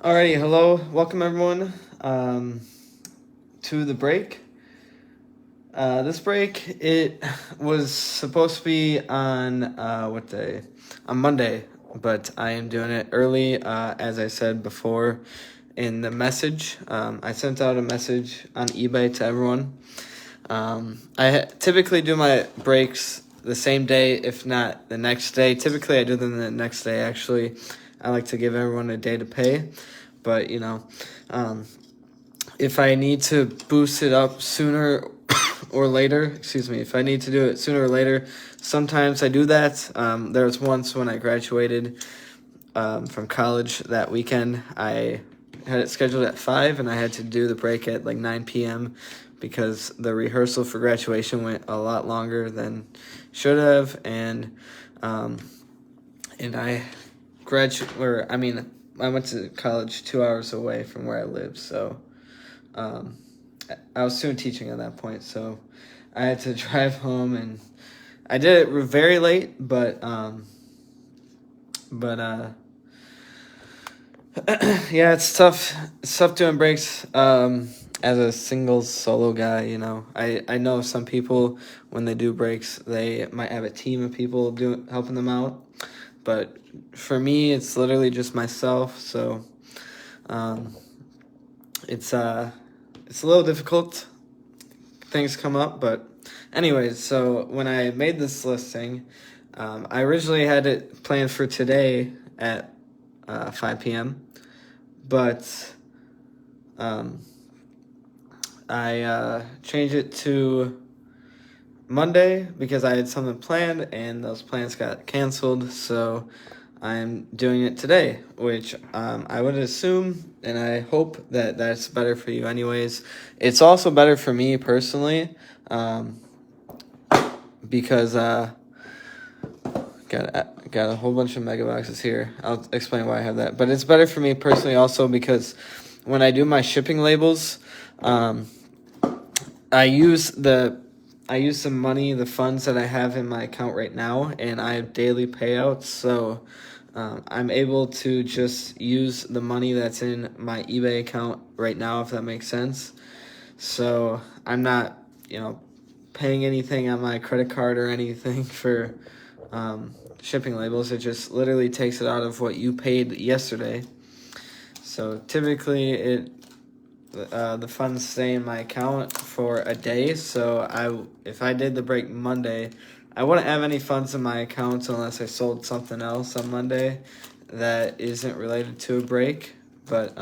Alrighty, hello, welcome everyone to the break. This break, it was supposed to be on what day? On Monday, but I am doing it early, as I said before in the message. I sent out a message on eBay to everyone. I typically do my breaks the same day, if not the next day. Typically, I do them the next day, actually. I like to give everyone a day to pay. But, if I need to boost it up sooner or later, if I need to do it sooner or later, sometimes I do that. There was once when I graduated from college that weekend. I had it scheduled at 5, and I had to do the break at like 9 p.m. because the rehearsal for graduation went a lot longer than should have, and I I went to college 2 hours away from where I live, so I was student teaching at that point, so I had to drive home, and I did it very late, but yeah, it's tough. It's tough doing breaks as a single solo guy. I know some people when they do breaks, they might have a team of people helping them out, but for me, it's literally just myself. So it's a little difficult. Things come up, but anyways. So when I made this listing, I originally had it planned for today at 5 p.m. But I changed it to Monday because I had something planned and those plans got canceled. So I'm doing it today, which I would assume and I hope that that's better for you anyways. It's also better for me personally because got a whole bunch of mega boxes here. I'll explain why I have that. But it's better for me personally also because when I do my shipping labels, I use the money, the funds that I have in my account right now, and I have daily payouts. So I'm able to just use the money that's in my eBay account right now, if that makes sense. So I'm not, paying anything on my credit card or anything for shipping labels. It just literally takes it out of what you paid yesterday. So typically the funds stay in my account for a day. So if I did the break Monday, I wouldn't have any funds in my account unless I sold something else on Monday that isn't related to a break. But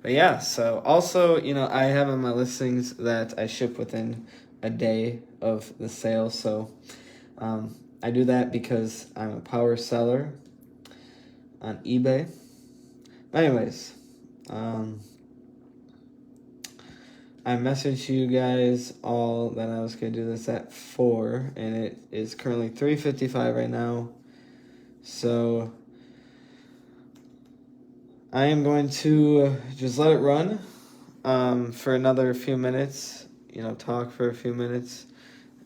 yeah, so also, I have on my listings that I ship within a day of the sale. So I do that because I'm a power seller on eBay. But anyways, I messaged you guys all that I was going to do this at 4, and it is currently 3:55 right now. So I am going to just let it run for another few minutes, talk for a few minutes,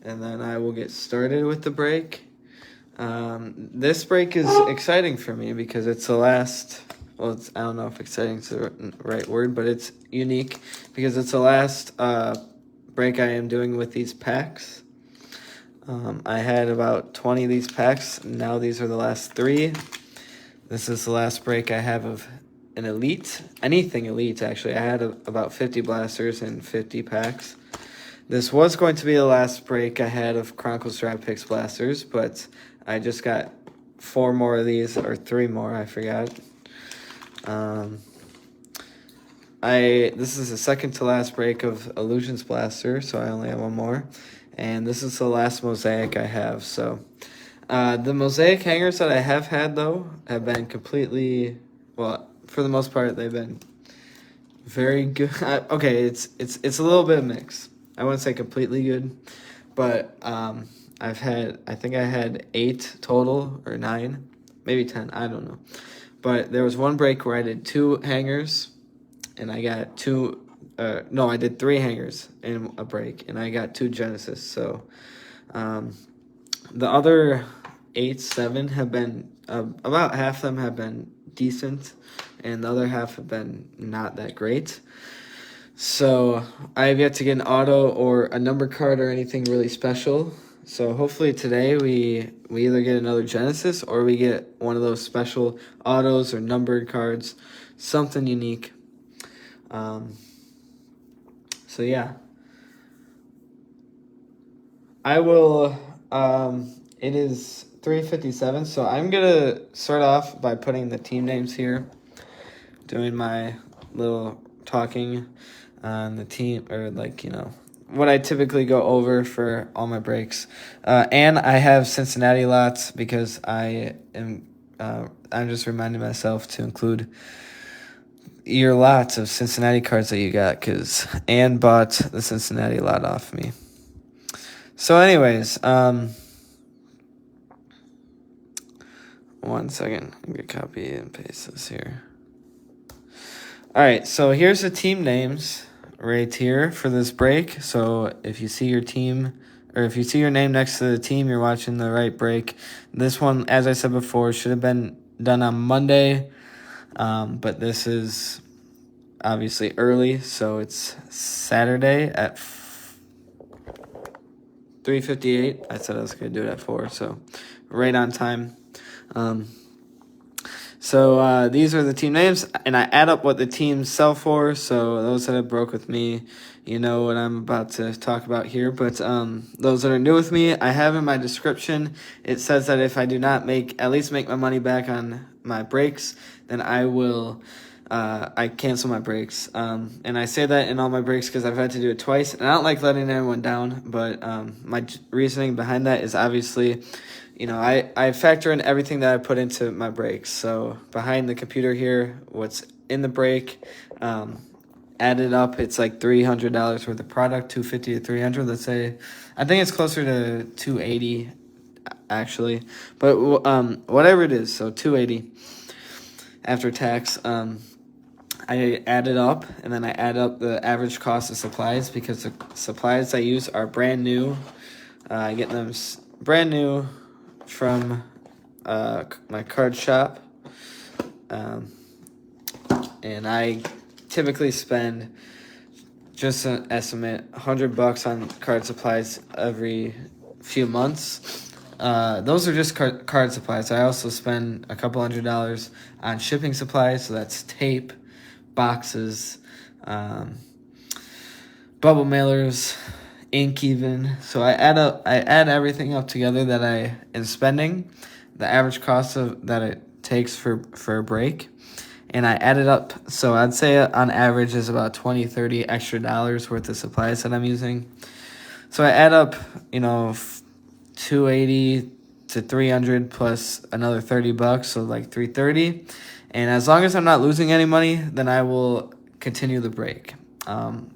and then I will get started with the break. This break is exciting for me because it's the last, I don't know if exciting is the right word, but it's unique because it's the last break I am doing with these packs. I had about 20 of these packs. Now these are the last 3. This is the last break I have of an elite, anything elite actually. I had about 50 blasters and 50 packs. This was going to be the last break I had of Chronicles Draft Picks blasters, but I just got 4 more of these, or 3 more, I forgot. This is the second to last break of Illusions Blaster, so I only have 1 more. And this is the last mosaic I have, so the mosaic hangers that I have had, though, have been completely, for the most part, they've been very good. Okay, it's a little bit of mix. I wouldn't say completely good, but I think I had 8 total, or 9, maybe 10, I don't know. But there was one break where I did 2 hangers, and I got 2, I did 3 hangers in a break, and I got 2 Genesis. So the other 8, 7 have been, about half of them have been decent, and the other half have been not that great. So I have yet to get an auto or a number card or anything really special. So hopefully today we either get another Genesis or we get one of those special autos or numbered cards, something unique. So yeah, I will. It is 3:57, so I'm gonna start off by putting the team names here, doing my little talking on the team, or what I typically go over for all my breaks. And I have Cincinnati lots because I'm just reminding myself to include your lots of Cincinnati cards that you got, because Ann bought the Cincinnati lot off me. So anyways, 1 second. I'm going to copy and paste this here. All right, so here's the team names right here for this break. So if you see your team, or if you see your name next to the team, you're watching the right break. This one, as I said before, should have been done on Monday, but this is obviously early, so it's Saturday at 3:58. I said I was going to do it at 4, so right on time. So these are the team names, and I add up what the teams sell for. So those that have broke with me, you know what I'm about to talk about here. But those that are new with me, I have in my description, it says that if I do not at least make my money back on my breaks, then I will I cancel my breaks. And I say that in all my breaks because I've had to do it twice, and I don't like letting anyone down. But my reasoning behind that is obviously, I factor in everything that I put into my breaks. So behind the computer here, what's in the break, added up, it's like $300 worth of product, $250 to $300. Let's say, I think it's closer to $280 actually, but whatever it is, so $280 after tax. I add it up, and then I add up the average cost of supplies, because the supplies I use are brand new. I get them brand new from my card shop, and I typically spend, just an estimate, $100 on card supplies every few months. Those are just card supplies. I also spend a couple $100 on shipping supplies, so that's tape, boxes, bubble mailers, ink even. So I add everything up together that I am spending, the average cost that it takes for a break, and I add it up. So I'd say on average is about $20-30 extra dollars worth of supplies that I'm using. So I add up, $280 to $300 plus another $30, so like $330. And as long as I'm not losing any money, then I will continue the break.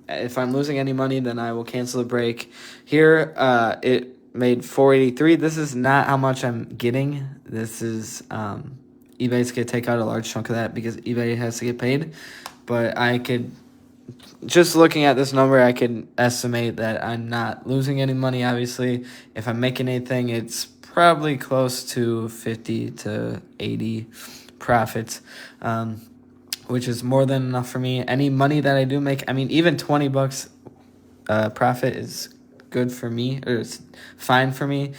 If I'm losing any money, then I will cancel the break. Here, it made $483. This is not how much I'm getting. This is eBay's going to take out a large chunk of that because eBay has to get paid. But just looking at this number, I could estimate that I'm not losing any money, obviously. If I'm making anything, it's probably close to 50 to 80 profits, which is more than enough for me. Any money that I do make, even $20 profit is good for me, or it's fine for me.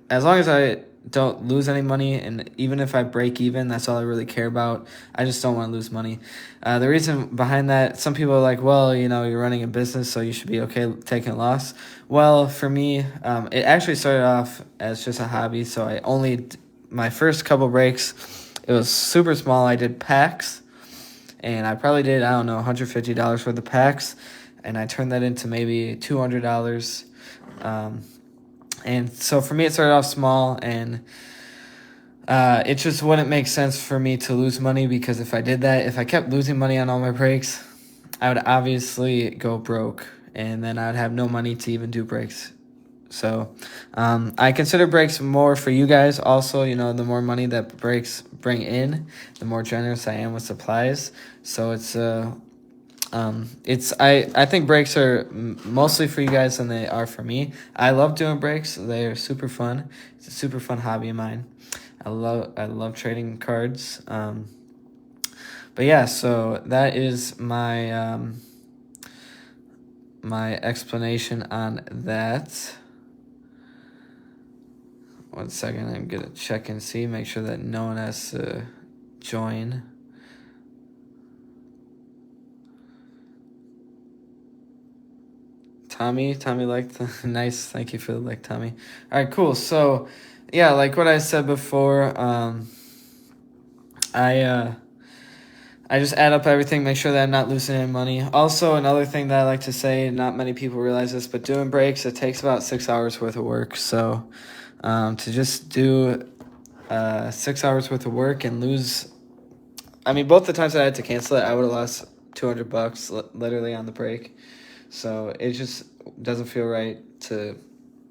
As long as I don't lose any money, and even if I break even, that's all I really care about. I just don't want to lose money. The reason behind that, some people are like, well, you're running a business, so you should be okay taking a loss. Well, for me, it actually started off as just a hobby, so my first couple breaks, it was super small. I did packs, and I probably did, $150 worth of packs, and I turned that into maybe $200. And so for me, it started off small, and it just wouldn't make sense for me to lose money, because if I kept losing money on all my breaks, I would obviously go broke, and then I would have no money to even do breaks. So I consider breaks more for you guys also. The more money that breaks bring in, the more generous I am with supplies. So I think breaks are mostly for you guys than they are for me. I love doing breaks. They are super fun. It's a super fun hobby of mine. I love trading cards. But yeah, so that is my my explanation on that. 1 second, I'm gonna check and see, make sure that no one has to join. Tommy liked the nice. Thank you for the like, Tommy. All right, cool. So, yeah, like what I said before, I just add up everything, make sure that I'm not losing any money. Also, another thing that I like to say, not many people realize this, but doing breaks, it takes about 6 hours worth of work. So, to just do 6 hours worth of work and lose, I mean, both the times I had to cancel it, I would have lost $200 literally on the break. So it just doesn't feel right to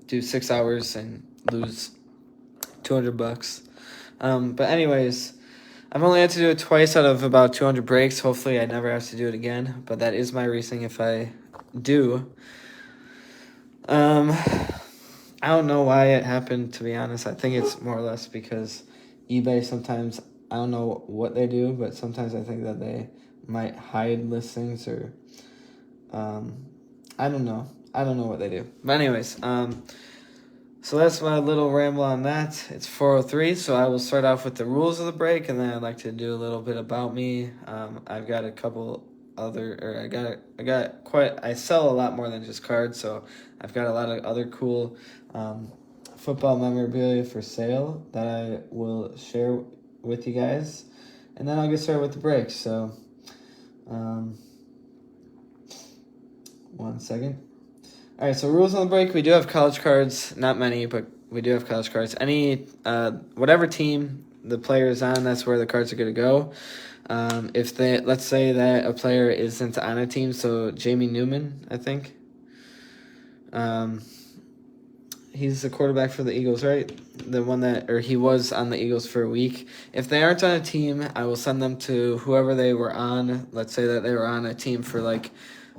do 6 hours and lose $200. But anyways, I've only had to do it twice out of about 200 breaks. Hopefully I never have to do it again, but that is my reasoning if I do. I don't know why it happened, to be honest. I think it's more or less because eBay sometimes, I don't know what they do, but sometimes I think that they might hide listings or I don't know. I don't know what they do. But anyways, so that's my little ramble on that. It's 4:03, so I will start off with the rules of the break, and then I'd like to do a little bit about me. I've got a couple I sell a lot more than just cards, so I've got a lot of other cool football memorabilia for sale that I will share with you guys, and then I'll get started with the break. So, 1 second. All right, so rules on the break. We do have college cards. Not many, but we do have college cards. Any, whatever team the player is on, that's where the cards are going to go. Let's say that a player isn't on a team, so Jamie Newman, I think. He's the quarterback for the Eagles, right? He was on the Eagles for a week. If they aren't on a team, I will send them to whoever they were on. Let's say that they were on a team for like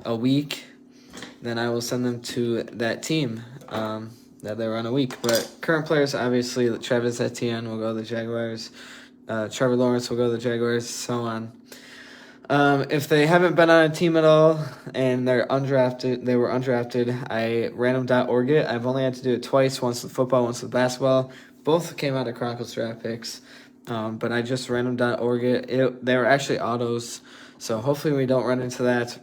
a week. Then I will send them to that team that they were on a week. But current players, obviously, Travis Etienne will go to the Jaguars. Trevor Lawrence will go to the Jaguars, so on. If they haven't been on a team at all and they were undrafted, I random.org it. I've only had to do it twice, once with football, once with basketball. Both came out of Chronicles draft picks, but I just random.org it. They were actually autos. So hopefully we don't run into that.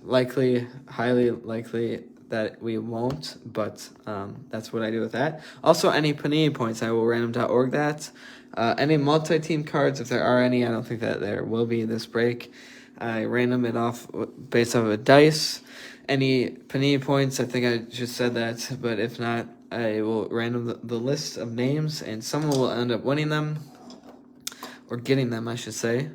Highly likely that we won't, but that's what I do with that. Also, any Panini points, I will random.org that. Any multi-team cards, if there are any, I don't think that there will be this break. I random it off based off of a dice. Any Panini points, I think I just said that, but if not, I will random the list of names, and someone will end up winning them, or getting them, I should say.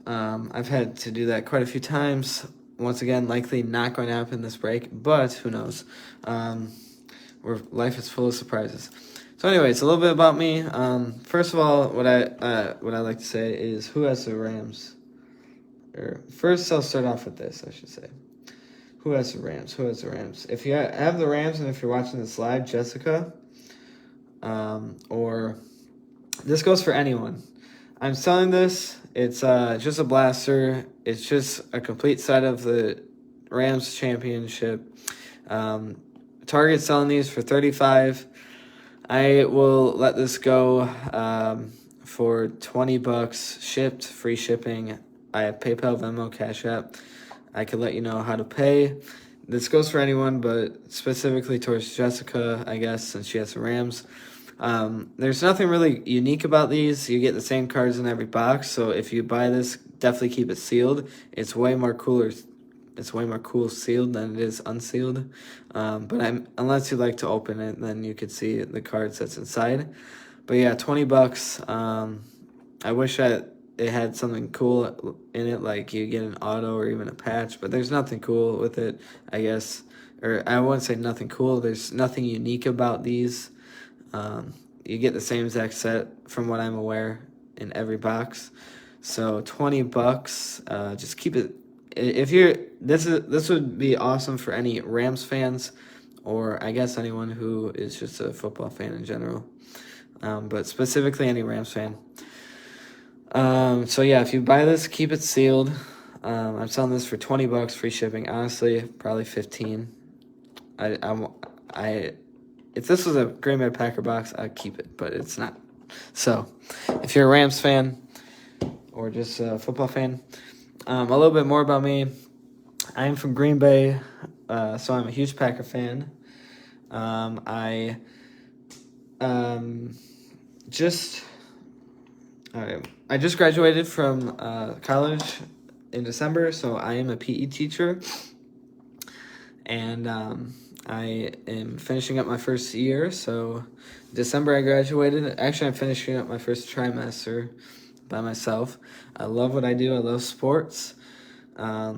I've had to do that quite a few times. Once again, likely not going to happen this break, but who knows? Life is full of surprises. So, anyways, a little bit about me. First of all, what I like to say is who has the Rams. First, I'll start off with this. I should say, who has the Rams? Who has the Rams? If you have the Rams, and if you're watching this live, Jessica, or this goes for anyone. I'm selling this. It's just a blaster. It's just a complete set of the Rams championship. Target's selling these for $35. I will let this go for $20 shipped, free shipping. I have PayPal, Venmo, Cash App. I could let you know how to pay. This goes for anyone, but specifically towards Jessica, I guess, since she has the Rams. There's nothing really unique about these. You get the same cards in every box, so if you buy this, definitely keep it sealed. It's way more cool sealed than it is unsealed. But unless you like to open it, then you could see the cards that's inside. But yeah, $20. I wish it had something cool in it, like you get an auto or even a patch, but there's nothing cool with it, I guess. Or I wouldn't say nothing cool. There's nothing unique about these. You get the same exact set from what I'm aware in every box. So $20, just keep it. This would be awesome for any Rams fans, or I guess anyone who is just a football fan in general. But specifically any Rams fan. So yeah, if you buy this, keep it sealed. I'm selling this for $20, free shipping. Honestly, probably 15. I if this was a Green Bay Packer box, I'd keep it, but it's not. So, if you're a Rams fan or just a football fan, a little bit more about me. I am from Green Bay, so I'm a huge Packer fan. I just I just graduated from college in December, so I am a PE teacher, and I am finishing up my first year. So December I graduated. Actually, I'm finishing up my first trimester by myself. I love what I do. I love sports. I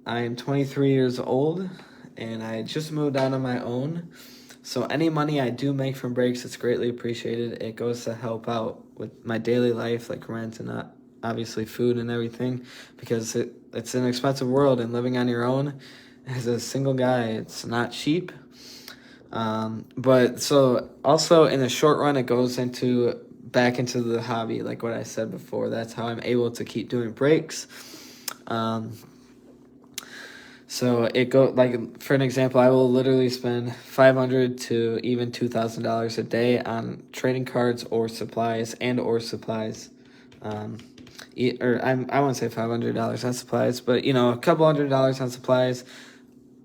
am 23 years old, and I just moved out on my own. So any money I do make from breaks, it's greatly appreciated. It goes to help out with my daily life, like rent and obviously food and everything, because it's an expensive world, and living on your own as a single guy, it's not cheap. But so also in the short run, it goes back into the hobby, like what I said before. That's how I'm able to keep doing breaks. So it go like, for an example, I will literally spend $500 to even $2,000 a day on trading cards or supplies I won't say $500 on supplies, but a couple $100 on supplies.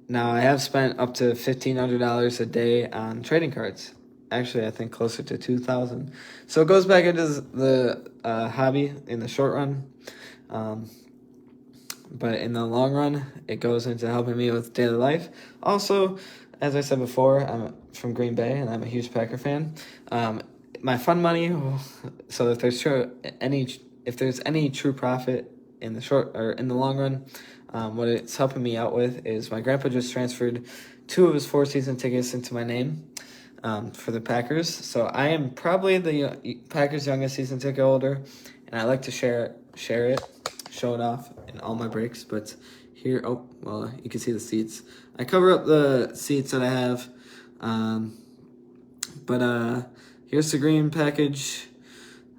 Now I have spent up to $1,500 a day on trading cards. Actually, I think closer to 2,000. So it goes back into the hobby in the short run. But in the long run, it goes into helping me with daily life. Also, as I said before, I'm from Green Bay, and I'm a huge Packer fan. My fun money, so if there's any true profit in the short or in the long run, what it's helping me out with is my grandpa just transferred 2 of his 4 season tickets into my name for the Packers. So I am probably the Packers' youngest season ticket holder, and I like to show it off in all my breaks. But here, you can see the seats. I cover up the seats that I have. But here's the green package.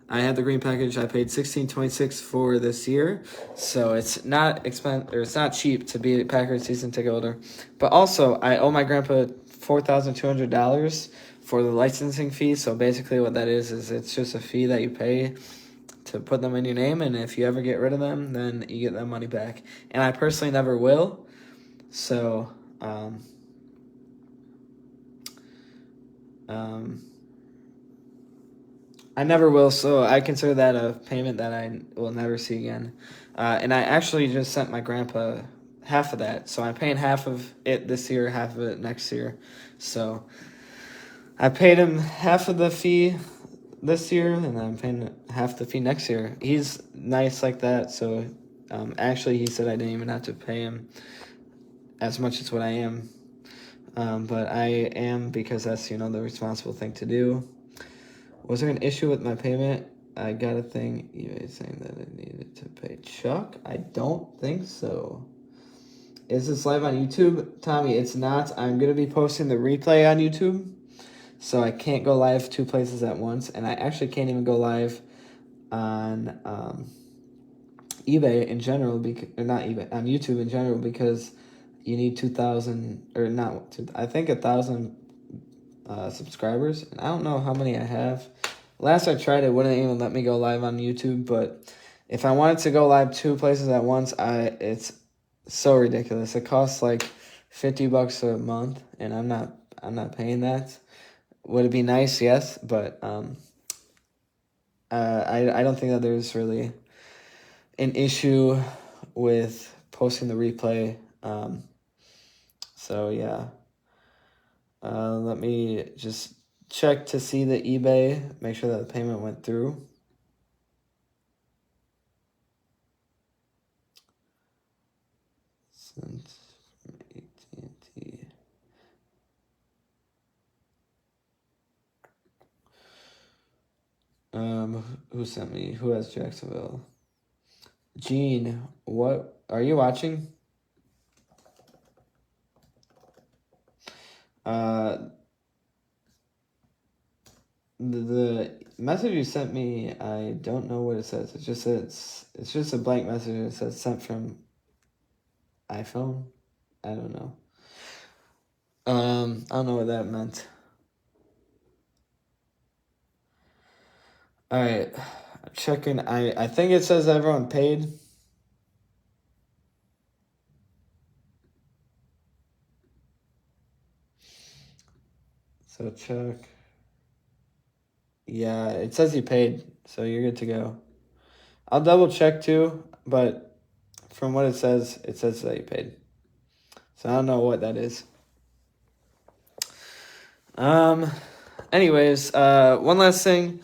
I had the green package. I paid $16.26 for this year, so it's not it's not cheap to be a Packers season ticket holder. But also, I owe my grandpa $4,200 for the licensing fee. So basically, what that is it's just a fee that you pay to put them in your name, and if you ever get rid of them, then you get that money back. And I personally never will, so I never will, so I consider that a payment that I will never see again. And I actually just sent my grandpa half of that, so I'm paying half of it this year, half of it next year. So I paid him half of the fee this year, and I'm paying half the fee next year. He's nice like that, so actually he said I didn't even have to pay him as much as what I am. But I am, because that's, the responsible thing to do. Was there an issue with my payment? I got a thing eBay saying that I needed to pay Chuck. I don't think so. Is this live on YouTube? Tommy, it's not. I'm going to be posting the replay on YouTube. So I can't go live 2 places at once. And I actually can't even go live on eBay in general, on YouTube in general, because you need 2,000, or not, I think 1,000 subscribers. And I don't know how many I have. Last I tried, it wouldn't even let me go live on YouTube, but if I wanted to go live 2 places at once, it's so ridiculous. It costs like $50 a month, and I'm not paying that. Would it be nice? Yes, but I don't think that there's really an issue with posting the replay. So yeah. Let me just check to see the eBay, make sure that the payment went through. Sent from AT&T. Who sent me? Who has Jacksonville? Gene, what are you watching? The message you sent me, I don't know what it says. It just says it's just a blank message. It says sent from iPhone. I don't know. I don't know what that meant. All right, checking. I think it says everyone paid. So check. Yeah, it says you paid, so you're good to go. I'll double check too, but from what it says that you paid. So I don't know what that is. Anyways, one last thing.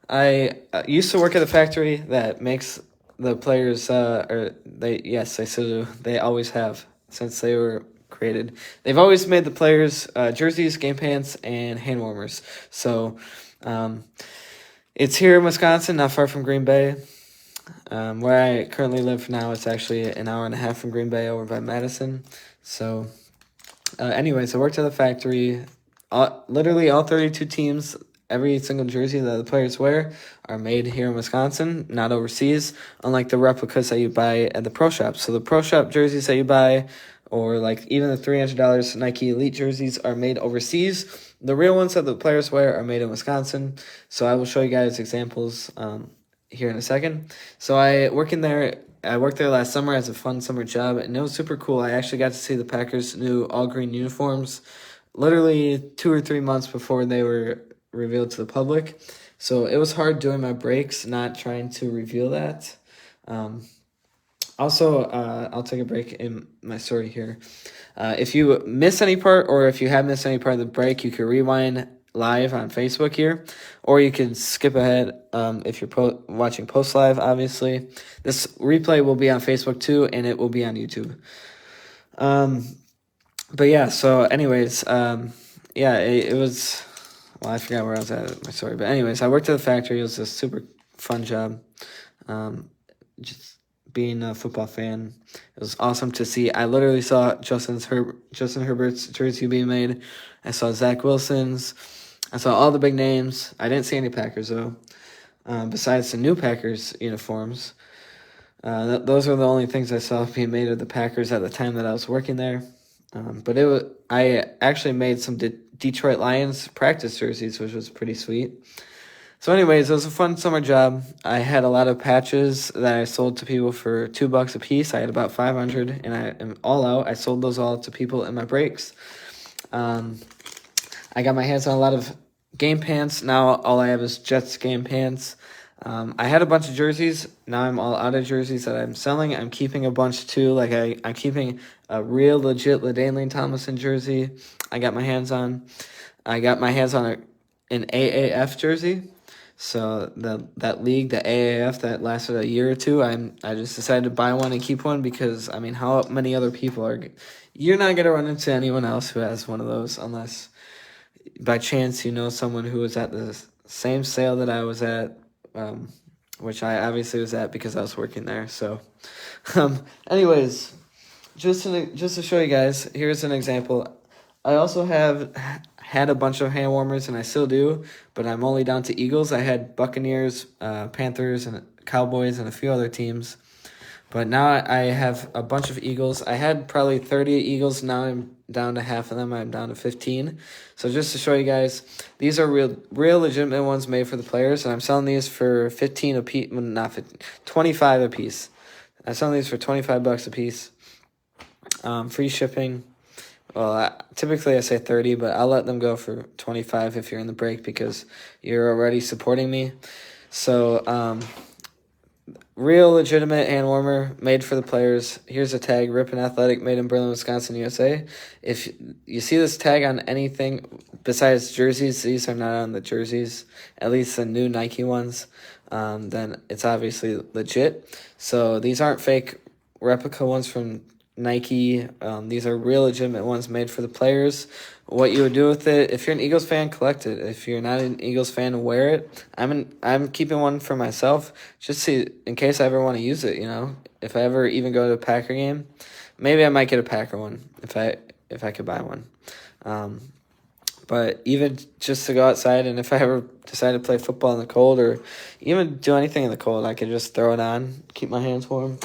I used to work at a factory that makes the players, yes, I still do. They always have since they were created. They've always made the players jerseys, game pants, and hand warmers. So, it's here in Wisconsin, not far from Green Bay. Where I currently live now, it's actually an hour and a half from Green Bay over by Madison. So, anyways, I worked at the factory. Literally all 32 teams, every single jersey that the players wear are made here in Wisconsin, not overseas, unlike the replicas that you buy at the pro shop. So the pro shop jerseys that you buy, or like even the $300 Nike Elite jerseys, are made overseas. The real ones that the players wear are made in Wisconsin. So I will show you guys examples here in a second. So I worked there last summer as a fun summer job, and it was super cool. I actually got to see the Packers' new all-green uniforms literally 2 or 3 months before they were revealed to the public. So it was hard doing my breaks, not trying to reveal that. Also, I'll take a break in my story here. If you miss any part, or if you have missed any part of the break, you can rewind live on Facebook here, or you can skip ahead if you're watching post live, obviously. This replay will be on Facebook too, and it will be on YouTube. But yeah, so anyways, it was, well, I forgot where I was at my story, but anyways, I worked at the factory. It was a super fun job. Just being a football fan, it was awesome to see. I literally saw Justin Herbert's jersey being made. I saw Zach Wilson's. I saw all the big names. I didn't see any Packers though. Besides the new Packers uniforms. Those are the only things I saw being made of the Packers at the time that I was working there. But I actually made some Detroit Lions practice jerseys, which was pretty sweet. So anyways, it was a fun summer job. I had a lot of patches that I sold to people for $2 a piece. I had about 500, and I am all out. I sold those all to people in my breaks. I got my hands on a lot of game pants. Now all I have is Jets game pants. I had a bunch of jerseys. Now I'm all out of jerseys that I'm selling. I'm keeping a bunch too. Like I'm keeping a real legit LaDainian Tomlinson jersey. I got my hands on. I got my hands on an AAF jersey. So that league, the AAF, that lasted a year or two. I just decided to buy one and keep one because I mean, how many other people are? You're not gonna run into anyone else who has one of those unless by chance you know someone who was at the same sale that I was at. Which I obviously was at because I was working there. So, anyways, just to show you guys, here's an example. I also had a bunch of hand warmers, and I still do, but I'm only down to Eagles. I had Buccaneers, Panthers, and Cowboys, and a few other teams. But now I have a bunch of Eagles. I had probably 30 Eagles. Now I'm down to half of them. I'm down to 15. So just to show you guys, these are real legitimate ones made for the players. And I'm selling these for 15 a piece. Well, not 15, 25 a piece. I'm selling these for $25 a piece. Free shipping. Well, typically I say 30, but I'll let them go for 25 if you're in the break because you're already supporting me. So, real legitimate hand warmer made for the players. Here's a tag, Ripon Athletic, made in Berlin, Wisconsin, USA. If you see this tag on anything besides jerseys, these are not on the jerseys, at least the new Nike ones, then it's obviously legit. So these aren't fake replica ones from Nike. These are real legitimate ones made for the players. What you would do with it, if you're an Eagles fan, collect it. If you're not an Eagles fan, wear it. I'm keeping one for myself, just in case I ever want to use it. You know, if I ever even go to a Packer game, maybe I might get a Packer one if I could buy one. But even just to go outside, and if I ever decide to play football in the cold or even do anything in the cold, I can just throw it on, keep my hands warm.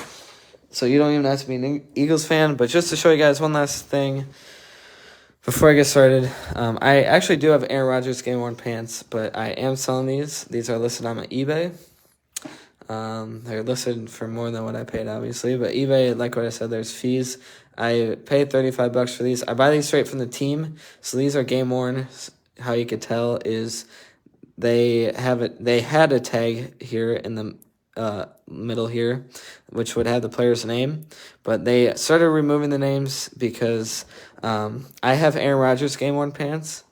So you don't even have to be an Eagles fan. But just to show you guys one last thing before I get started, I actually do have Aaron Rodgers game-worn pants, but I am selling these. These are listed on my eBay. They're listed for more than what I paid, obviously. But eBay, like what I said, there's fees. I paid $35 for these. I buy these straight from the team, so these are game worn. How you could tell is they had a tag here in the middle here, which would have the player's name, but they started removing the names because I have Aaron Rodgers game worn pants,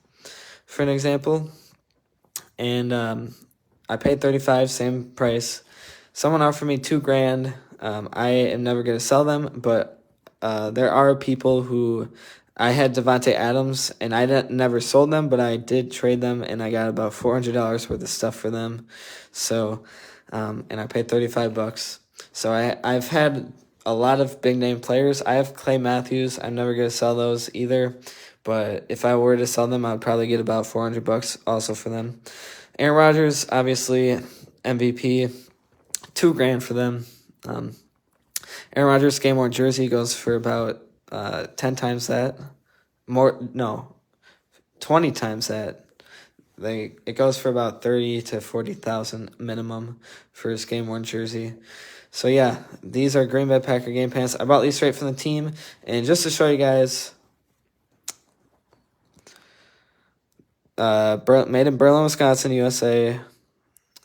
for an example, and I paid $35, same price. Someone offered me $2,000. I am never going to sell them, but there are people who I had Devontae Adams, and I never sold them, but I did trade them, and I got about $400 worth of stuff for them. So, and I paid $35. So I've had a lot of big name players. I have Clay Matthews. I'm never going to sell those either, but if I were to sell them, I'd probably get about $400 also for them. Aaron Rodgers, obviously MVP. $2,000 for them. Aaron Rodgers game worn jersey goes for about 10 times that. 20 times that. It goes for about 30 to 40,000 minimum for his game worn jersey. So yeah, these are Green Bay Packer game pants. I bought these straight from the team, and just to show you guys, made in Berlin, Wisconsin, USA.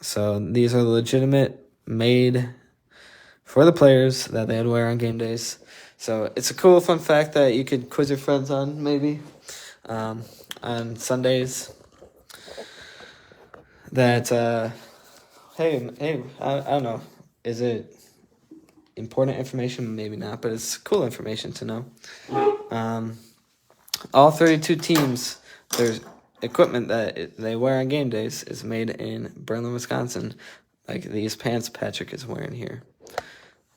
So these are legitimate, made for the players that they would wear on game days. So it's a cool, fun fact that you could quiz your friends on, maybe, on Sundays. That, hey, I don't know. Is it important information? Maybe not, but it's cool information to know. All 32 teams, there's equipment that they wear on game days is made in Berlin, Wisconsin. Like these pants Patrick is wearing here.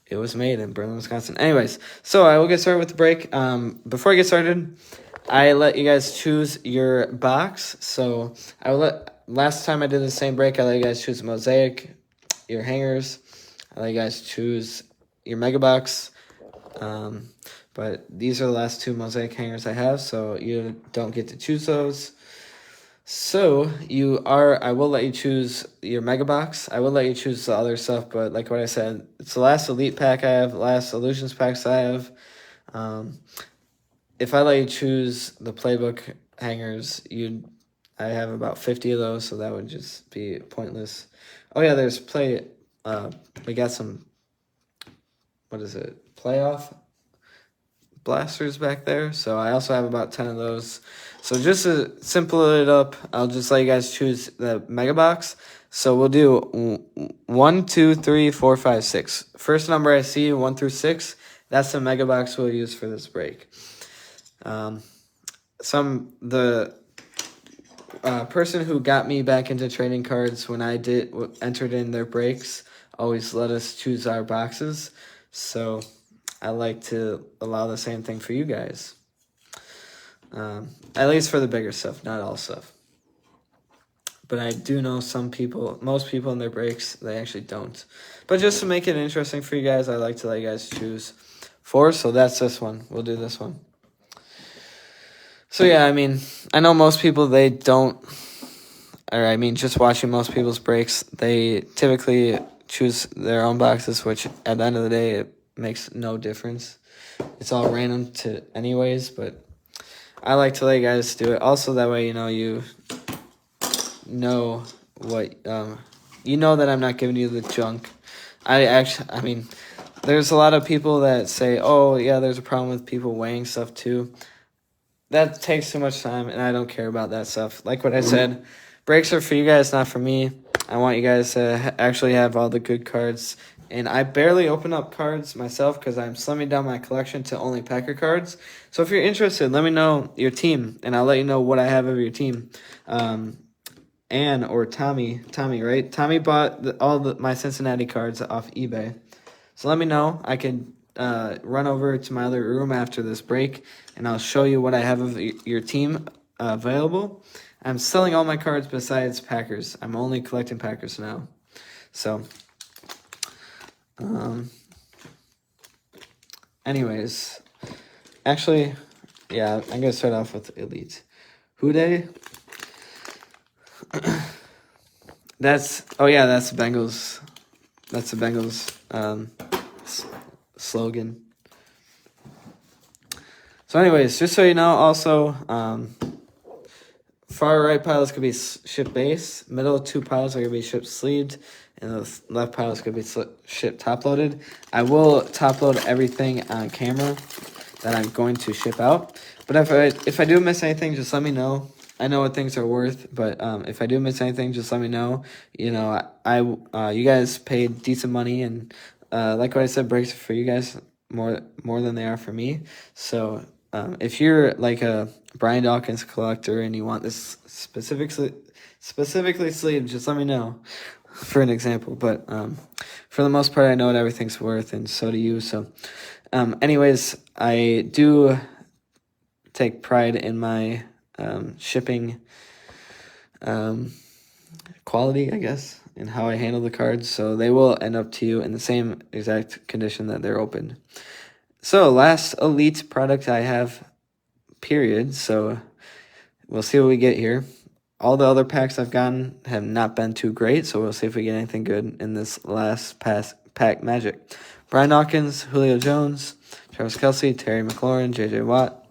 It was made in Berlin, Wisconsin. Anyways, so I will get started with the break. Before I get started, I let you guys choose your box. So last time I did the same break, I let you guys choose Mosaic, your hangers. I let you guys choose your Mega Box. But these are the last two Mosaic hangers I have, so you don't get to choose those. So I will let you choose your Mega Box. I will let you choose the other stuff, but like what I said, it's the last Elite pack I have, last Illusions packs I have. If I let you choose the Playbook hangers, I have about 50 of those, so that would just be pointless. Oh yeah, we got some, playoff blasters back there, so I also have about 10 of those. So just to simple it up, I'll just let you guys choose the Mega Box. So we'll do 1, 2, 3, 4, 5, 6. First number I see, 1 through 6, that's the Mega Box we'll use for this break. The person who got me back into trading cards when I entered in their breaks always let us choose our boxes. So I like to allow the same thing for you guys. At least for the bigger stuff, not all stuff. But I do know most people in their breaks, they actually don't. But just to make it interesting for you guys, I like to let you guys choose 4. So that's this one. We'll do this one. So yeah, I know most people, just watching most people's breaks, they typically choose their own boxes, which at the end of the day, it makes no difference. It's all random anyways, but I like to let you guys do it. Also, that way, you know that I'm not giving you the junk. There's a lot of people that say, oh, yeah, there's a problem with people weighing stuff too. That takes too much time, and I don't care about that stuff. Like what I said, breaks are for you guys, not for me. I want you guys to actually have all the good cards. And I barely open up cards myself because I'm slimming down my collection to only Packer cards. So if you're interested, let me know your team, and I'll let you know what I have of your team. Ann or Tommy, right? Tommy bought my Cincinnati cards off eBay. So let me know. I can run over to my other room after this break, and I'll show you what I have of your team. available. I'm selling all my cards besides Packers. I'm only collecting Packers now. So, anyways, actually, yeah, I'm going to start off with Elite. Houday. That's the Bengals. That's the Bengals slogan. So anyways, just so you know, also, far right piles could be shipped base. Middle two piles are going to be shipped sleeved. And the left piles could be shipped top-loaded. I will top-load everything on camera that I'm going to ship out. But if I do miss anything, just let me know. I know what things are worth, but if I do miss anything, just let me know. You know, you guys paid decent money, and like what I said, breaks for you guys more than they are for me. So if you're like a Brian Dawkins collector and you want this specifically sleeved, just let me know for an example. But for the most part, I know what everything's worth, and so do you. So anyways, I do take pride in my shipping quality, I guess, and how I handle the cards. So they will end up to you in the same exact condition that they're opened. So last Elite product I have, period. So we'll see what we get here. All the other packs I've gotten have not been too great, so we'll see if we get anything good in this last pack magic. Brian Dawkins, Julio Jones, Travis Kelce, Terry McLaurin, J.J. Watt,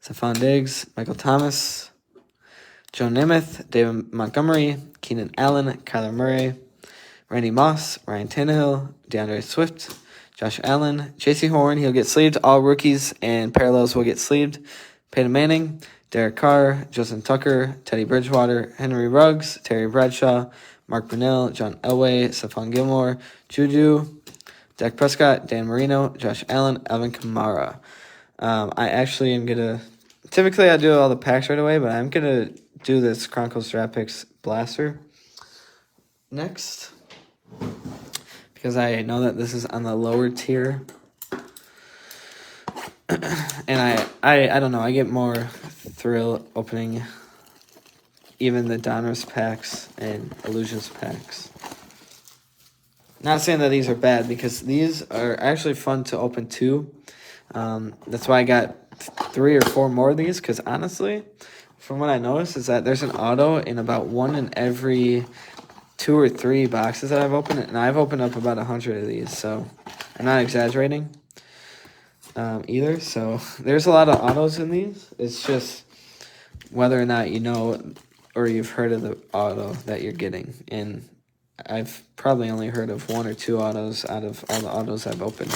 Stephon Diggs, Michael Thomas, Joe Namath, David Montgomery, Keenan Allen, Kyler Murray, Randy Moss, Ryan Tannehill, DeAndre Swift, Josh Allen, J.C. Horn, he'll get sleeved. All rookies and parallels will get sleeved. Peyton Manning, Derek Carr, Justin Tucker, Teddy Bridgewater, Henry Ruggs, Terry Bradshaw, Mark Brunell, John Elway, Stephon Gilmore, Juju, Dak Prescott, Dan Marino, Josh Allen, Alvin Kamara. I actually am going to... Typically, I do all the packs right away, but I'm going to do this Chronicles Draft Picks Blaster next, because I know that this is on the lower tier. And I don't know, I get more thrill opening even the Donruss packs and Illusions packs. Not saying that these are bad, because these are actually fun to open too. That's why I got 3 or 4 more of these, because honestly, from what I noticed, is that there's an auto in about 1 in every 2 or 3 boxes that I've opened, and I've opened up about 100 of these, so I'm not exaggerating either. So there's a lot of autos in these. It's just whether or not you know or you've heard of the auto that you're getting, and I've probably only heard of 1 or 2 autos out of all the autos I've opened.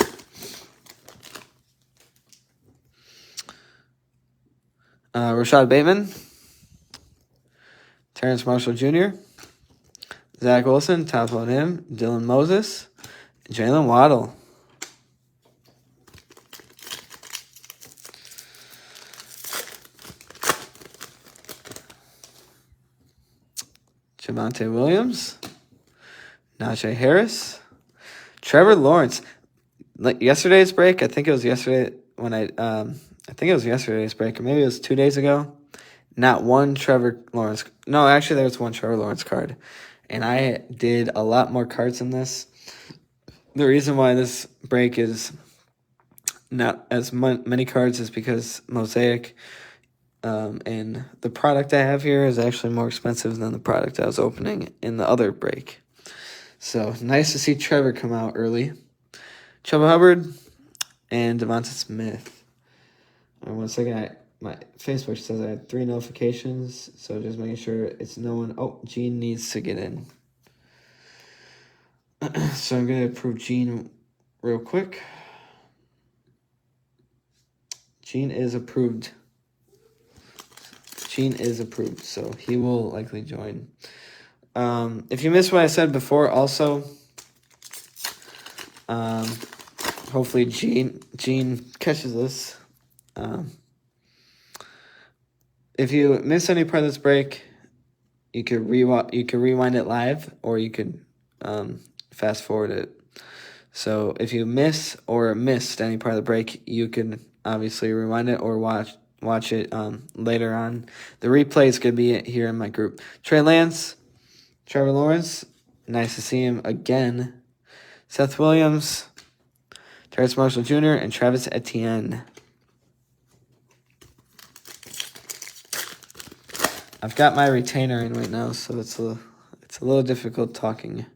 Rashad Bateman, Terrence Marshall Jr., Zach Wilson, top on him, Dylan Moses, Jalen Waddle. Javonte Williams, Najee Harris, Trevor Lawrence. Like yesterday's break, I think it was yesterday when I think it was yesterday's break, or maybe it was 2 days ago. Not one Trevor Lawrence. No, actually, there was one Trevor Lawrence card. And I did a lot more cards than this. The reason why this break is not as many cards is because Mosaic and the product I have here is actually more expensive than the product I was opening in the other break. So, nice to see Trevor come out early. Chuba Hubbard and Devonta Smith. And 1 second, my Facebook says I had 3 notifications, so just making sure it's no one. Oh, Gene needs to get in. So I'm going to approve Gene real quick. Gene is approved. So he will likely join. If you missed what I said before, also, hopefully Gene catches this. If you miss any part of this break, you could rewind it live, or you could fast forward it. So if you missed any part of the break, you can obviously rewind it or watch watch it later on. The replay is going to be here in my group. Trey Lance, Trevor Lawrence, nice to see him again. Seth Williams, Terrace Marshall Jr., and Travis Etienne. I've got my retainer in right now, so it's a little difficult talking.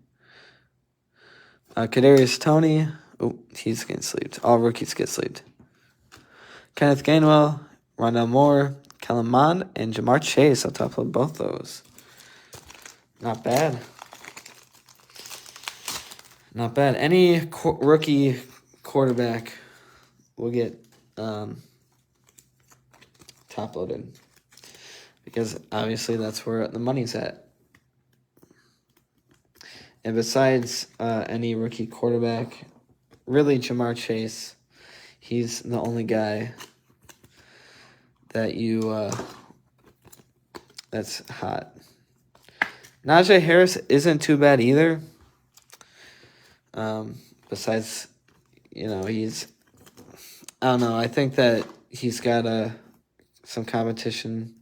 Kadarius Toney. Oh, he's getting sleeved. All rookies get sleeved. Kenneth Gainwell, Rondell Moore, Kellen Mond, and Jamar Chase. I'll top load both those. Not bad. Not bad. Any rookie quarterback will get top loaded. Because obviously that's where the money's at. And besides any rookie quarterback, really Jamar Chase, he's the only guy that that's hot. Najee Harris isn't too bad either. Besides, he's, I don't know, I think that he's got some competition.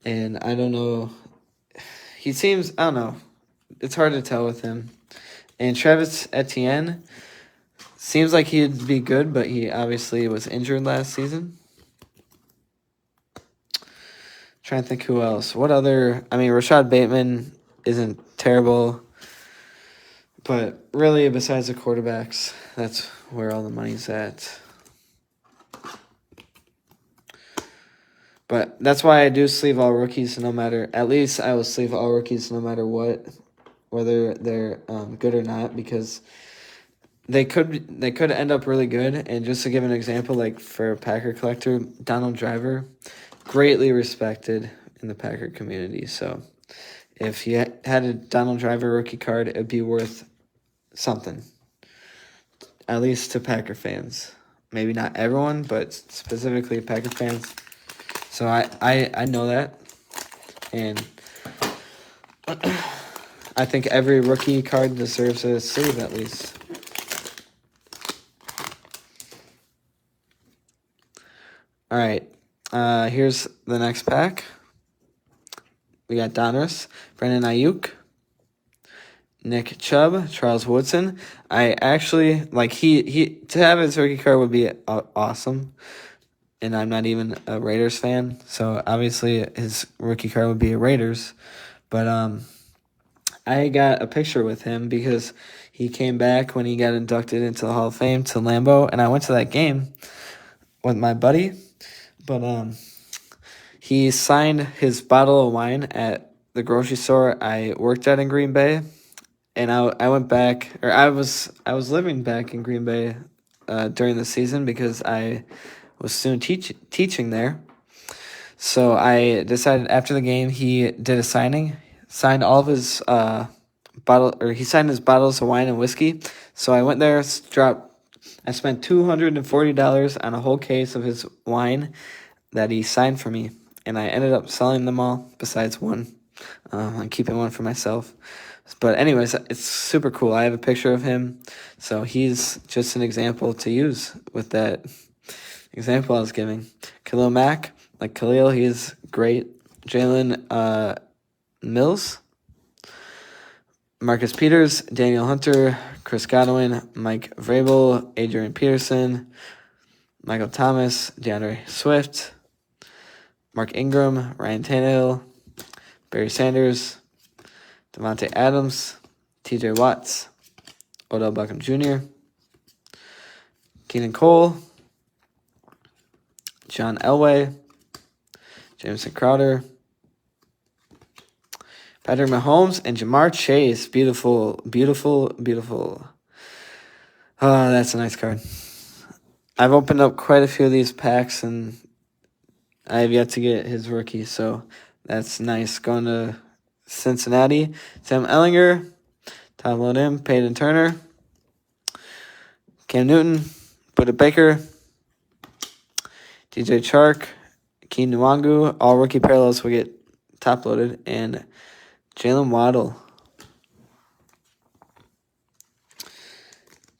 And I don't know, he seems, I don't know, it's hard to tell with him. And Travis Etienne seems like he'd be good, but he obviously was injured last season. Trying to think who else. Rashad Bateman isn't terrible. But really, besides the quarterbacks, that's where all the money's at. But that's why I do sleeve all rookies at least I will sleeve all rookies no matter what, whether they're good or not, because they could end up really good. And just to give an example, like for Packer collector, Donald Driver, greatly respected in the Packer community. So if you had a Donald Driver rookie card, it would be worth something, at least to Packer fans. Maybe not everyone, but specifically Packer fans. So I know that, and I think every rookie card deserves a sleeve at least. All right, here's the next pack. We got Donruss, Brandon Ayuk, Nick Chubb, Charles Woodson. I actually, he to have his rookie card would be awesome. And I'm not even a Raiders fan, so obviously his rookie card would be a Raiders. But I got a picture with him because he came back when he got inducted into the Hall of Fame to Lambeau, and I went to that game with my buddy. But he signed his bottle of wine at the grocery store I worked at in Green Bay, and I went back, or I was living back in Green Bay during the season because I was soon teaching there. So I decided after the game he did a signing, signed all of his he signed his bottles of wine and whiskey. So I went there, I spent $240 on a whole case of his wine that he signed for me, and I ended up selling them all besides one. I'm keeping one for myself. But anyways, it's super cool. I have a picture of him, so he's just an example to use with that example I was giving. Khalil Mack, like Khalil, he's great. Jalen Mills, Marcus Peters, Daniel Hunter, Chris Godwin, Mike Vrabel, Adrian Peterson, Michael Thomas, DeAndre Swift, Mark Ingram, Ryan Tannehill, Barry Sanders, Devontae Adams, TJ Watts, Odell Beckham Jr., Keenan Cole, John Elway, Jameson Crowder, Patrick Mahomes, and Jamar Chase. Beautiful, beautiful, beautiful. Oh, that's a nice card. I've opened up quite a few of these packs, and I have yet to get his rookie, so that's nice. Going to Cincinnati, Sam Ellinger, Tom Loden, Peyton Turner, Cam Newton, Buda Baker, DJ Chark, Keen Nwangu. All rookie parallels will get top loaded, and Jalen Waddle.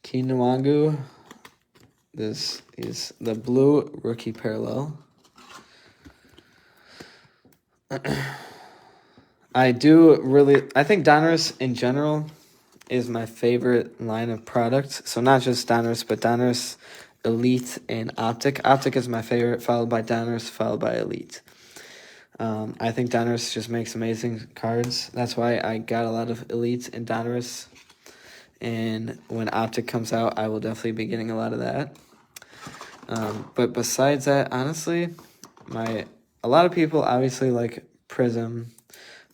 Keen Nwangu, This is the blue rookie parallel. I think Donruss in general is my favorite line of products. So not just Donruss, but Donruss Elite and Optic. Optic is my favorite, followed by Donruss, followed by Elite. I think Donruss just makes amazing cards. That's why I got a lot of Elite and Donruss. And when Optic comes out, I will definitely be getting a lot of that. But besides that, honestly, a lot of people obviously like Prism,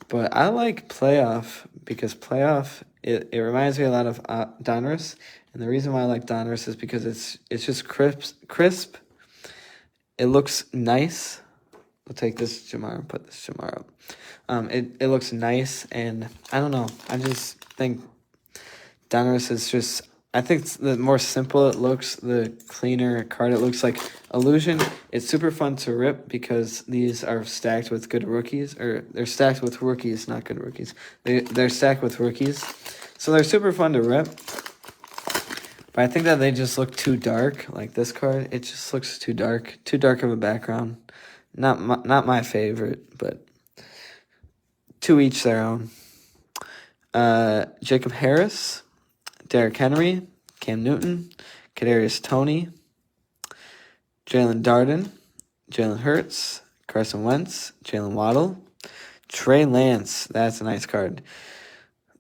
but I like Playoff because Playoff it reminds me a lot of Donruss, and the reason why I like Donruss is because it's just crisp. It looks nice. We'll take this Jamar and put this Jamar up. It looks nice, and I don't know. I just think Donruss is just. I think the more simple it looks, the cleaner card it looks. Like Illusion, it's super fun to rip because these are stacked with good rookies, or they're stacked with rookies, not good rookies. They're stacked with rookies, so they're super fun to rip. But I think that they just look too dark. Like this card, it just looks too dark of a background. Not my favorite, but to each their own. Jacob Harris, Derrick Henry, Cam Newton, Kadarius Toney, Jalen Darden, Jalen Hurts, Carson Wentz, Jalen Waddle, Trey Lance. That's a nice card.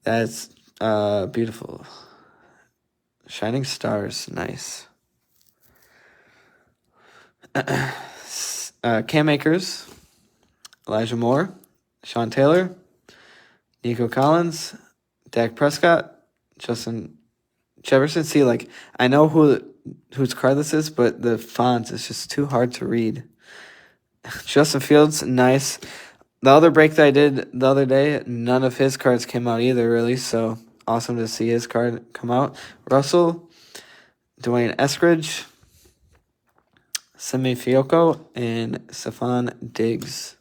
That's beautiful. Shining Stars, nice. Cam Akers, Elijah Moore, Sean Taylor, Nico Collins, Dak Prescott, Justin Jefferson. See, like, I know whose card this is, but the font is just too hard to read. Justin Fields, nice. The other break that I did the other day, none of his cards came out either, really, so awesome to see his card come out. Russell, Dwayne Eskridge, Simi Fioco, and Stephon Diggs.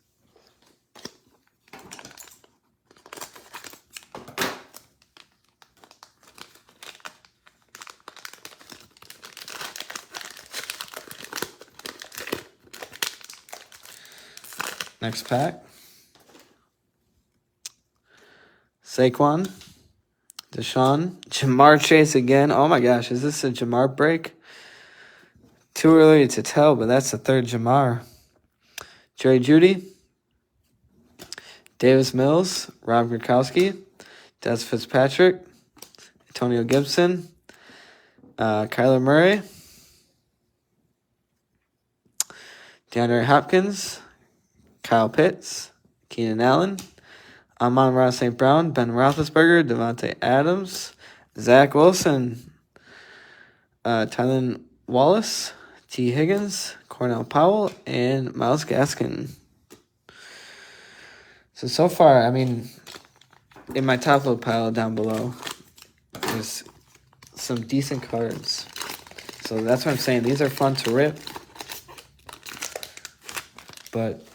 Next pack. Saquon, Deshaun, Jamar Chase again. Oh my gosh, is this a Jamar break? Too early to tell, but that's the third Jamar. Jerry Jeudy, Davis Mills, Rob Gronkowski, Des Fitzpatrick, Antonio Gibson, Kyler Murray, DeAndre Hopkins, Kyle Pitts, Keenan Allen, Amon-Ra St. Brown, Ben Roethlisberger, Devontae Adams, Zach Wilson, Tylen Wallace, T. Higgins, Cornell Powell, and Myles Gaskin. So far, I mean, in my top load pile down below, there's some decent cards. So that's what I'm saying. These are fun to rip. But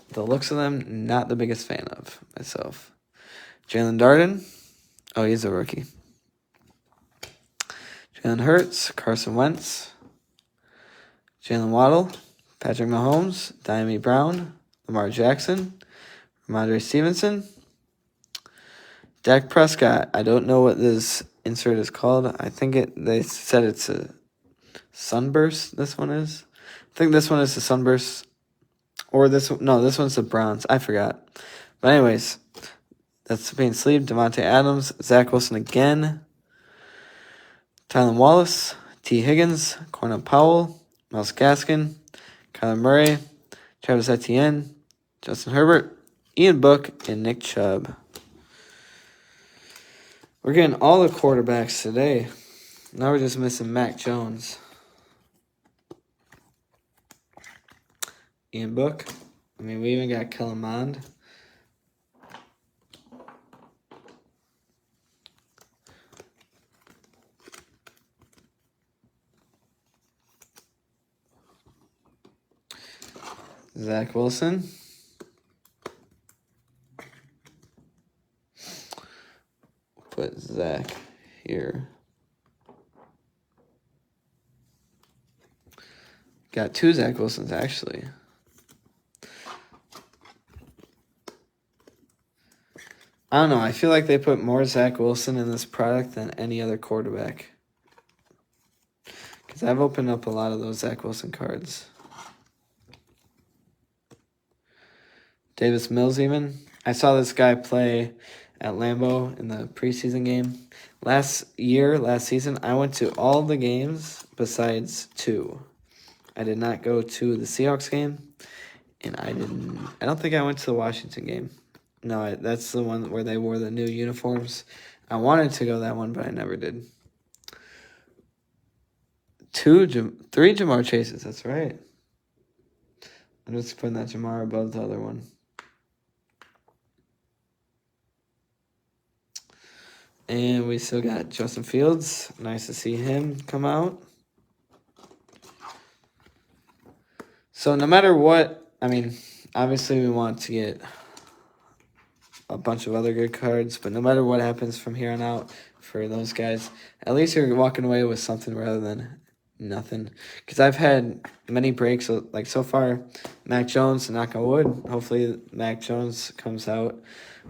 the looks of them, not the biggest fan of myself. Jalen Darden. Oh, he's a rookie. Jalen Hurts, Carson Wentz, Jalen Waddle, Patrick Mahomes, Diami Brown, Lamar Jackson, Ramondre Stevenson, Dak Prescott. I don't know what this insert is called. I think they said it's a Sunburst, this one is. I think this one is the Sunburst. Or this one's the bronze. I forgot. But anyways, that's being sleeved. Devontae Adams, Zach Wilson again, Tylen Wallace, T. Higgins, Cornell Powell, Myles Gaskin, Kyler Murray, Travis Etienne, Justin Herbert, Ian Book, and Nick Chubb. We're getting all the quarterbacks today. Now we're just missing Mac Jones. Ian Book. I mean, we even got Kellen Mond. Zach Wilson. Put Zach here. Got 2 Zach Wilsons, actually. I don't know. I feel like they put more Zach Wilson in this product than any other quarterback. Because I've opened up a lot of those Zach Wilson cards. Davis Mills even. I saw this guy play at Lambeau in the preseason game. Last season, I went to all the games besides 2. I did not go to the Seahawks game, and I don't think I went to the Washington game. No, that's the one where they wore the new uniforms. I wanted to go that one, but I never did. 3 Jamar Chases, that's right. I'm just putting that Jamar above the other one. And we still got Justin Fields. Nice to see him come out. So no matter what, I mean, obviously we want to get a bunch of other good cards, but no matter what happens from here on out for those guys, at least you're walking away with something rather than nothing. Because I've had many breaks, like so far, Mac Jones, knock on wood, hopefully Mac Jones comes out,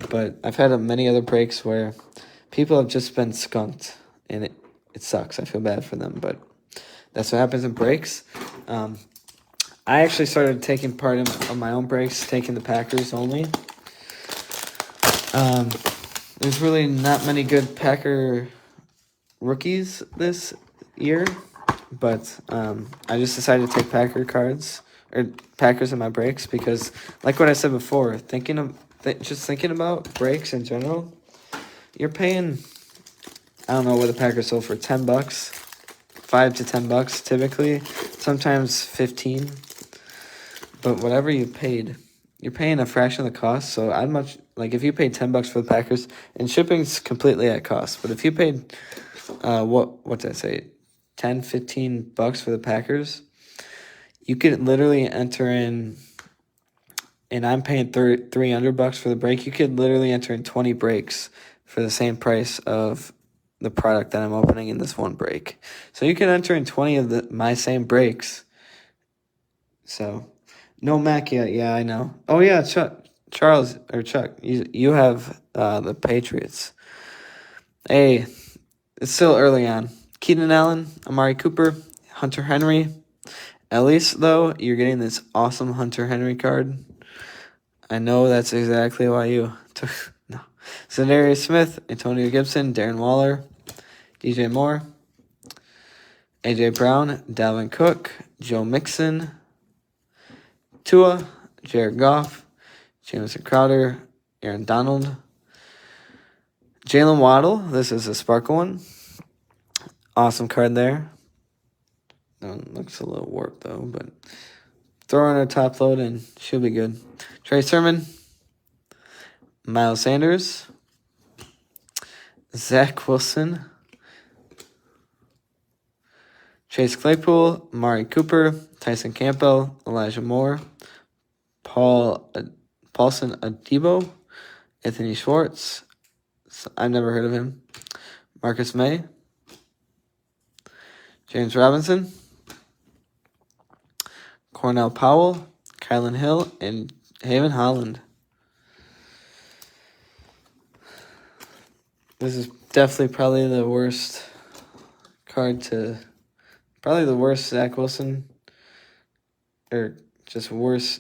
but I've had many other breaks where people have just been skunked, and it sucks. I feel bad for them, but that's what happens in breaks. I actually started taking part in my own breaks, taking the Packers only. There's really not many good Packer rookies this year, but I just decided to take Packers in my breaks because, like what I said before, thinking about breaks in general, you're paying, I don't know what the Packers sold for, $10, $5 to $10 typically, sometimes 15. But whatever you paid, you're paying a fraction of the cost. So if you paid $10 for the Packers, and shipping's completely at cost. But if you paid, what did I say, $10, $15 for the Packers, you could literally enter in, and I'm paying $300 for the break. You could literally enter in 20 breaks for the same price of the product that I'm opening in this one break. So you can enter in 20 of my same breaks. So. No Mac yet. Yeah, I know. Oh, yeah, Chuck, you have the Patriots. Hey, it's still early on. Keenan Allen, Amari Cooper, Hunter Henry. At least, though, you're getting this awesome Hunter Henry card. I know that's exactly why you took... No. Za'Darius Smith, Antonio Gibson, Darren Waller, DJ Moore, A.J. Brown, Dalvin Cook, Joe Mixon, Tua, Jared Goff, Jamison Crowder, Aaron Donald, Jalen Waddle. This is a sparkle one. Awesome card there. Looks a little warped though, but throw in a top load and she'll be good. Trey Sermon, Miles Sanders, Zach Wilson, Chase Claypool, Amari Cooper, Tyson Campbell, Elijah Moore, Paulson Adebo, Anthony Schwartz, I've never heard of him, Marcus May, James Robinson, Cornell Powell, Kylan Hill, and Haven Holland. This is definitely probably the worst Zach Wilson, or just worse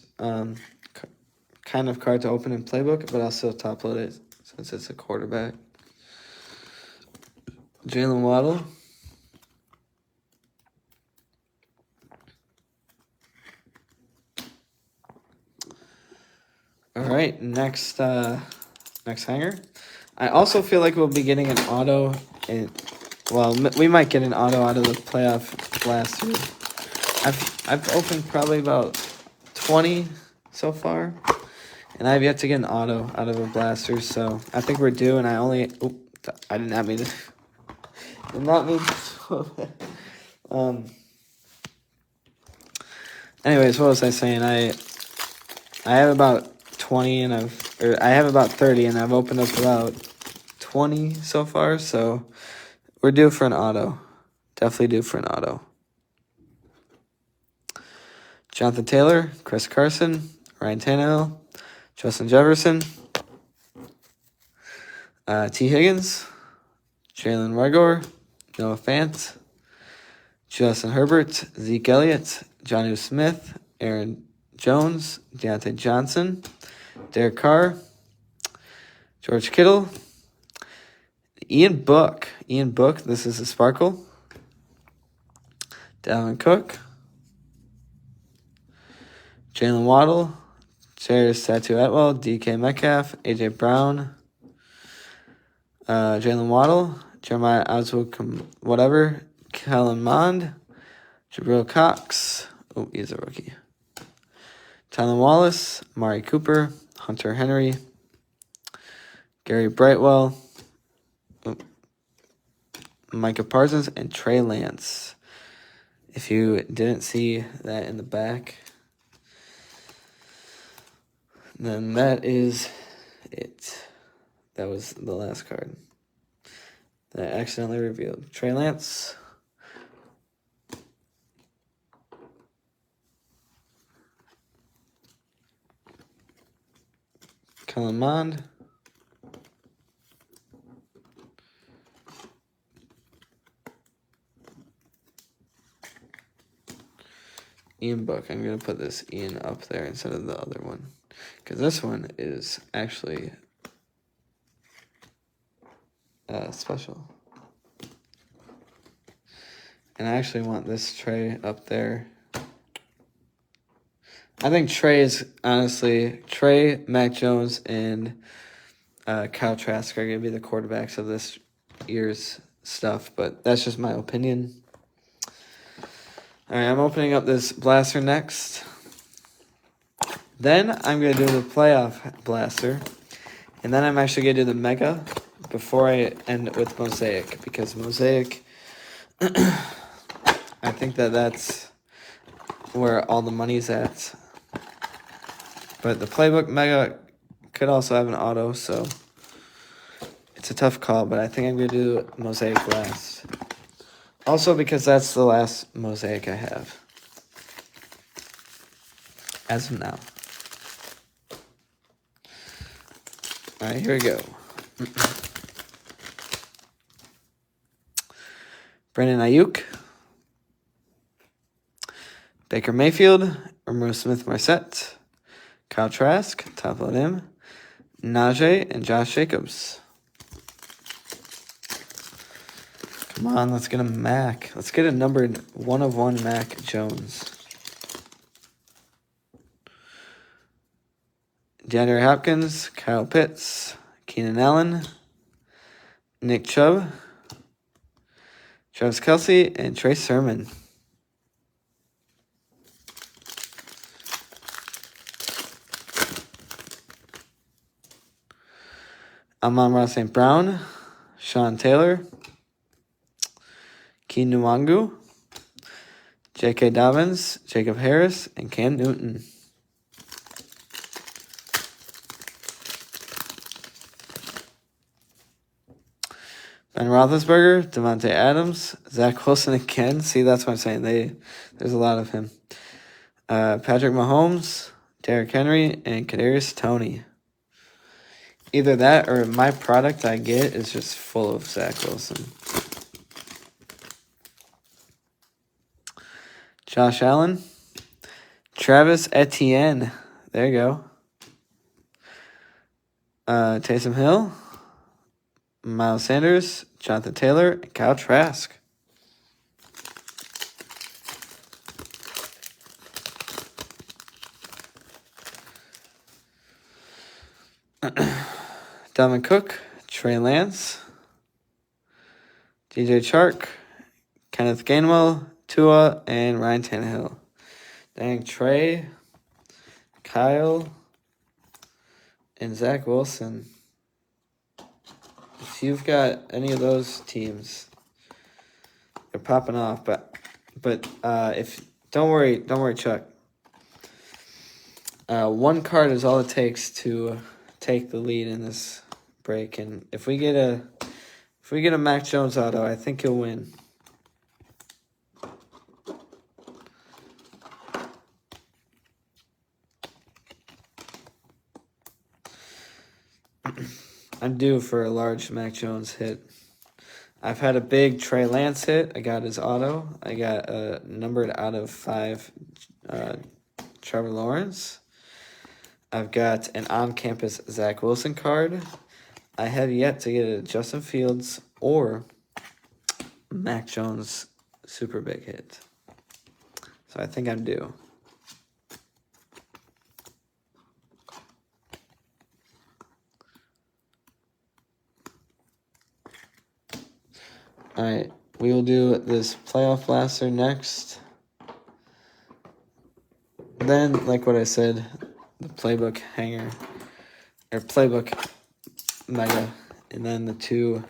kind of card to open in Playbook, but I'll still top load it since it's a quarterback. Jalen Waddle. All right, next hanger. I also feel like we'll be getting an auto, we might get an auto out of the playoff blaster. I've opened probably about 20 so far, and I've yet to get an auto out of a blaster. So I think we're due, and I did not mean to. Anyways, what was I saying? I have about 20 and I have about 30 and I've opened up about 20 so far, so we're due for an auto. Definitely due for an auto. Jonathan Taylor, Chris Carson, Ryan Tannehill, Justin Jefferson, T. Higgins, Jalen Rigor, Noah Fant, Justin Herbert, Zeke Elliott, Jonnu Smith, Aaron Jones, Deontay Johnson, Derek Carr, George Kittle, Ian Book, this is a sparkle, Dalvin Cook, Jalen Waddle, Chairs Tattoo Atwell, DK Metcalf, AJ Brown, Jalen Waddle, Jeremiah Oswald, whatever, Kellen Mond, Jabril Cox, oh, he's a rookie, Tylen Wallace, Amari Cooper, Hunter Henry, Gary Brightwell, Micah Parsons, and Trey Lance. If you didn't see that in the back, then that is it. That was the last card that I accidentally revealed. Trey Lance, Kellen Mond, Ian Book. I'm going to put this Ian up there instead of the other one, because this one is actually special. And I actually want this Trey up there. I think Trey is, honestly, Trey, Mac Jones, and Kyle Trask are going to be the quarterbacks of this year's stuff, but that's just my opinion. All right, I'm opening up this blaster next. Then I'm going to do the playoff blaster. And then I'm actually going to do the mega before I end with Mosaic. Because Mosaic, I think that's where all the money's at. But the playbook mega could also have an auto, so it's a tough call. But I think I'm going to do Mosaic last. Also because that's the last Mosaic I have. As of now. Alright, here we go. Brandon Ayuk. Baker Mayfield. Romeo Smith-Marset. Kyle Trask. Top of him. Najee and Josh Jacobs. Come on, let's get a Mac. Let's get a numbered 1/1 Mac Jones. DeAndre Hopkins, Kyle Pitts, Keenan Allen, Nick Chubb, Travis Kelce, and Trey Sermon. Amon-Ra St. Brown, Sean Taylor, Keen Nwangu, J.K. Dobbins, Jacob Harris, and Cam Newton. Ben Roethlisberger, Devontae Adams, Zach Wilson again. See, that's what I'm saying. There's a lot of him. Patrick Mahomes, Derrick Henry, and Kadarius Toney. Either that or my product I get is just full of Zach Wilson. Josh Allen, Travis Etienne. There you go. Taysom Hill, Miles Sanders, Jonathan Taylor, and Kyle Trask. Dalvin Cook, Trey Lance, DJ Chark, Kenneth Gainwell, Tua, and Ryan Tannehill. Dang, Trey, Kyle, and Zach Wilson. If you've got any of those teams, they're popping off. But if don't worry, Chuck. One card is all it takes to take the lead in this break, and if we get a Mac Jones auto, I think he'll win. I'm due for a large Mac Jones hit. I've had a big Trey Lance hit. I got his auto. I got a numbered out of 5 Trevor Lawrence. I've got an on-campus Zach Wilson card. I have yet to get a Justin Fields or Mac Jones super big hit. So I think I'm due. Alright, we will do this playoff blaster next. Then, like what I said, the playbook hanger, or playbook mega, and then the 2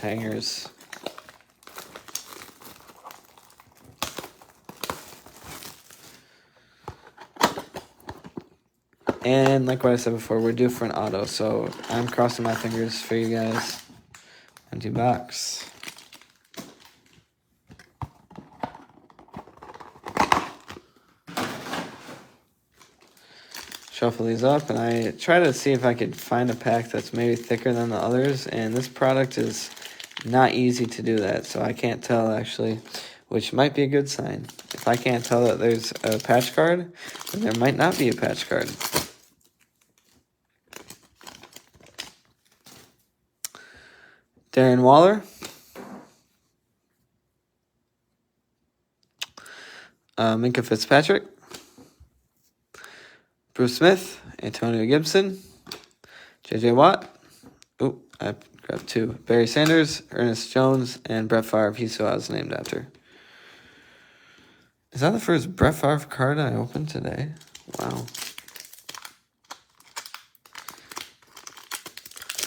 hangers. And like what I said before, we're due for an auto, so I'm crossing my fingers for you guys. Empty box. Shuffle these up, and I try to see if I could find a pack that's maybe thicker than the others, and this product is not easy to do that, so I can't tell actually, which might be a good sign. If I can't tell that there's a patch card, then there might not be a patch card. Darren Waller. Minka Fitzpatrick. Bruce Smith. Antonio Gibson. J.J. Watt. Oh, I grabbed 2. Barry Sanders, Ernest Jones, and Brett Favre. He's who I was named after. Is that the first Brett Favre card I opened today? Wow.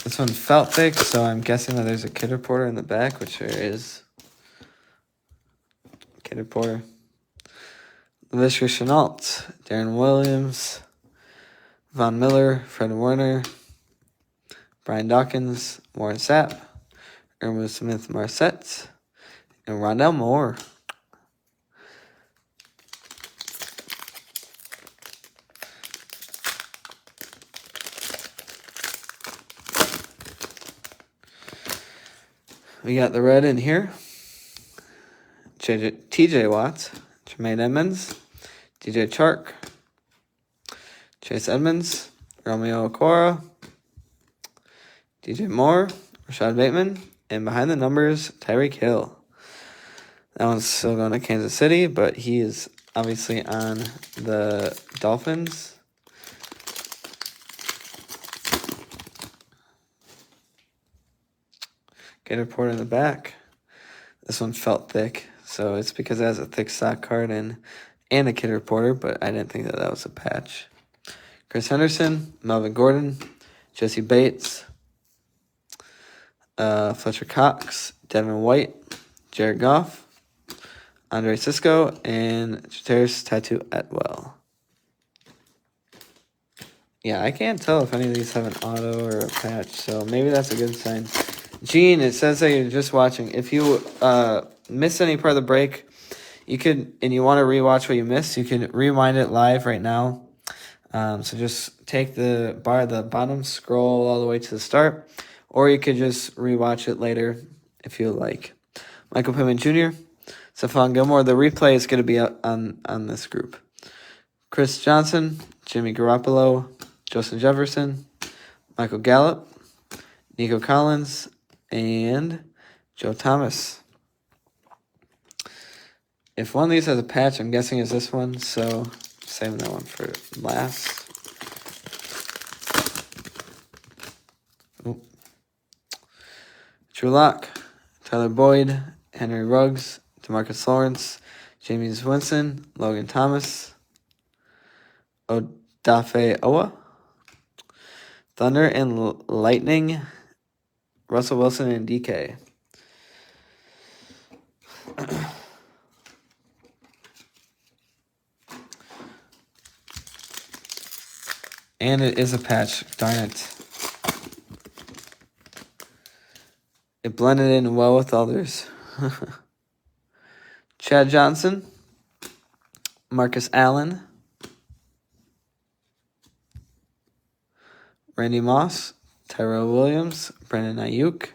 This one felt thick, so I'm guessing that there's a kid reporter in the back, which there is. Kid reporter. LaVisca Chenault, Darren Williams, Von Miller, Fred Warner, Brian Dawkins, Warren Sapp, Irma Smith Marset, and Rondell Moore. We got the red in here. TJ Watt, Jermaine Edmonds, DJ Chark, Chase Edmonds, Romeo Okora, DJ Moore, Rashad Bateman, and behind the numbers, Tyreek Hill. That one's still going to Kansas City, but he is obviously on the Dolphins. Get a report in the back. This one felt thick, so it's because it has a thick stock card and a kid reporter, but I didn't think that was a patch. Chris Henderson, Melvin Gordon, Jesse Bates, Fletcher Cox, Devin White, Jared Goff, Andre Sisco, and Chateris Tattoo Atwell. Yeah, I can't tell if any of these have an auto or a patch, so maybe that's a good sign. Gene, it says that you're just watching. If you miss any part of the break, you could, and you want to rewatch what you missed, you can rewind it live right now. So just take the bar at the bottom, scroll all the way to the start, or you could just rewatch it later if you like. Michael Pittman Jr., Stephon Gilmore. The replay is going to be on this group. Chris Johnson, Jimmy Garoppolo, Justin Jefferson, Michael Gallup, Nico Collins, and Joe Thomas. If one of these has a patch, I'm guessing it's this one, so saving that one for last. Ooh. Drew Lock, Tyler Boyd, Henry Ruggs, DeMarcus Lawrence, James Winston, Logan Thomas, Odafe Owa, Thunder and Lightning, Russell Wilson and DK. And it is a patch, darn it. It blended in well with others. Chad Johnson, Marcus Allen, Randy Moss, Tyrell Williams, Brandon Ayuk,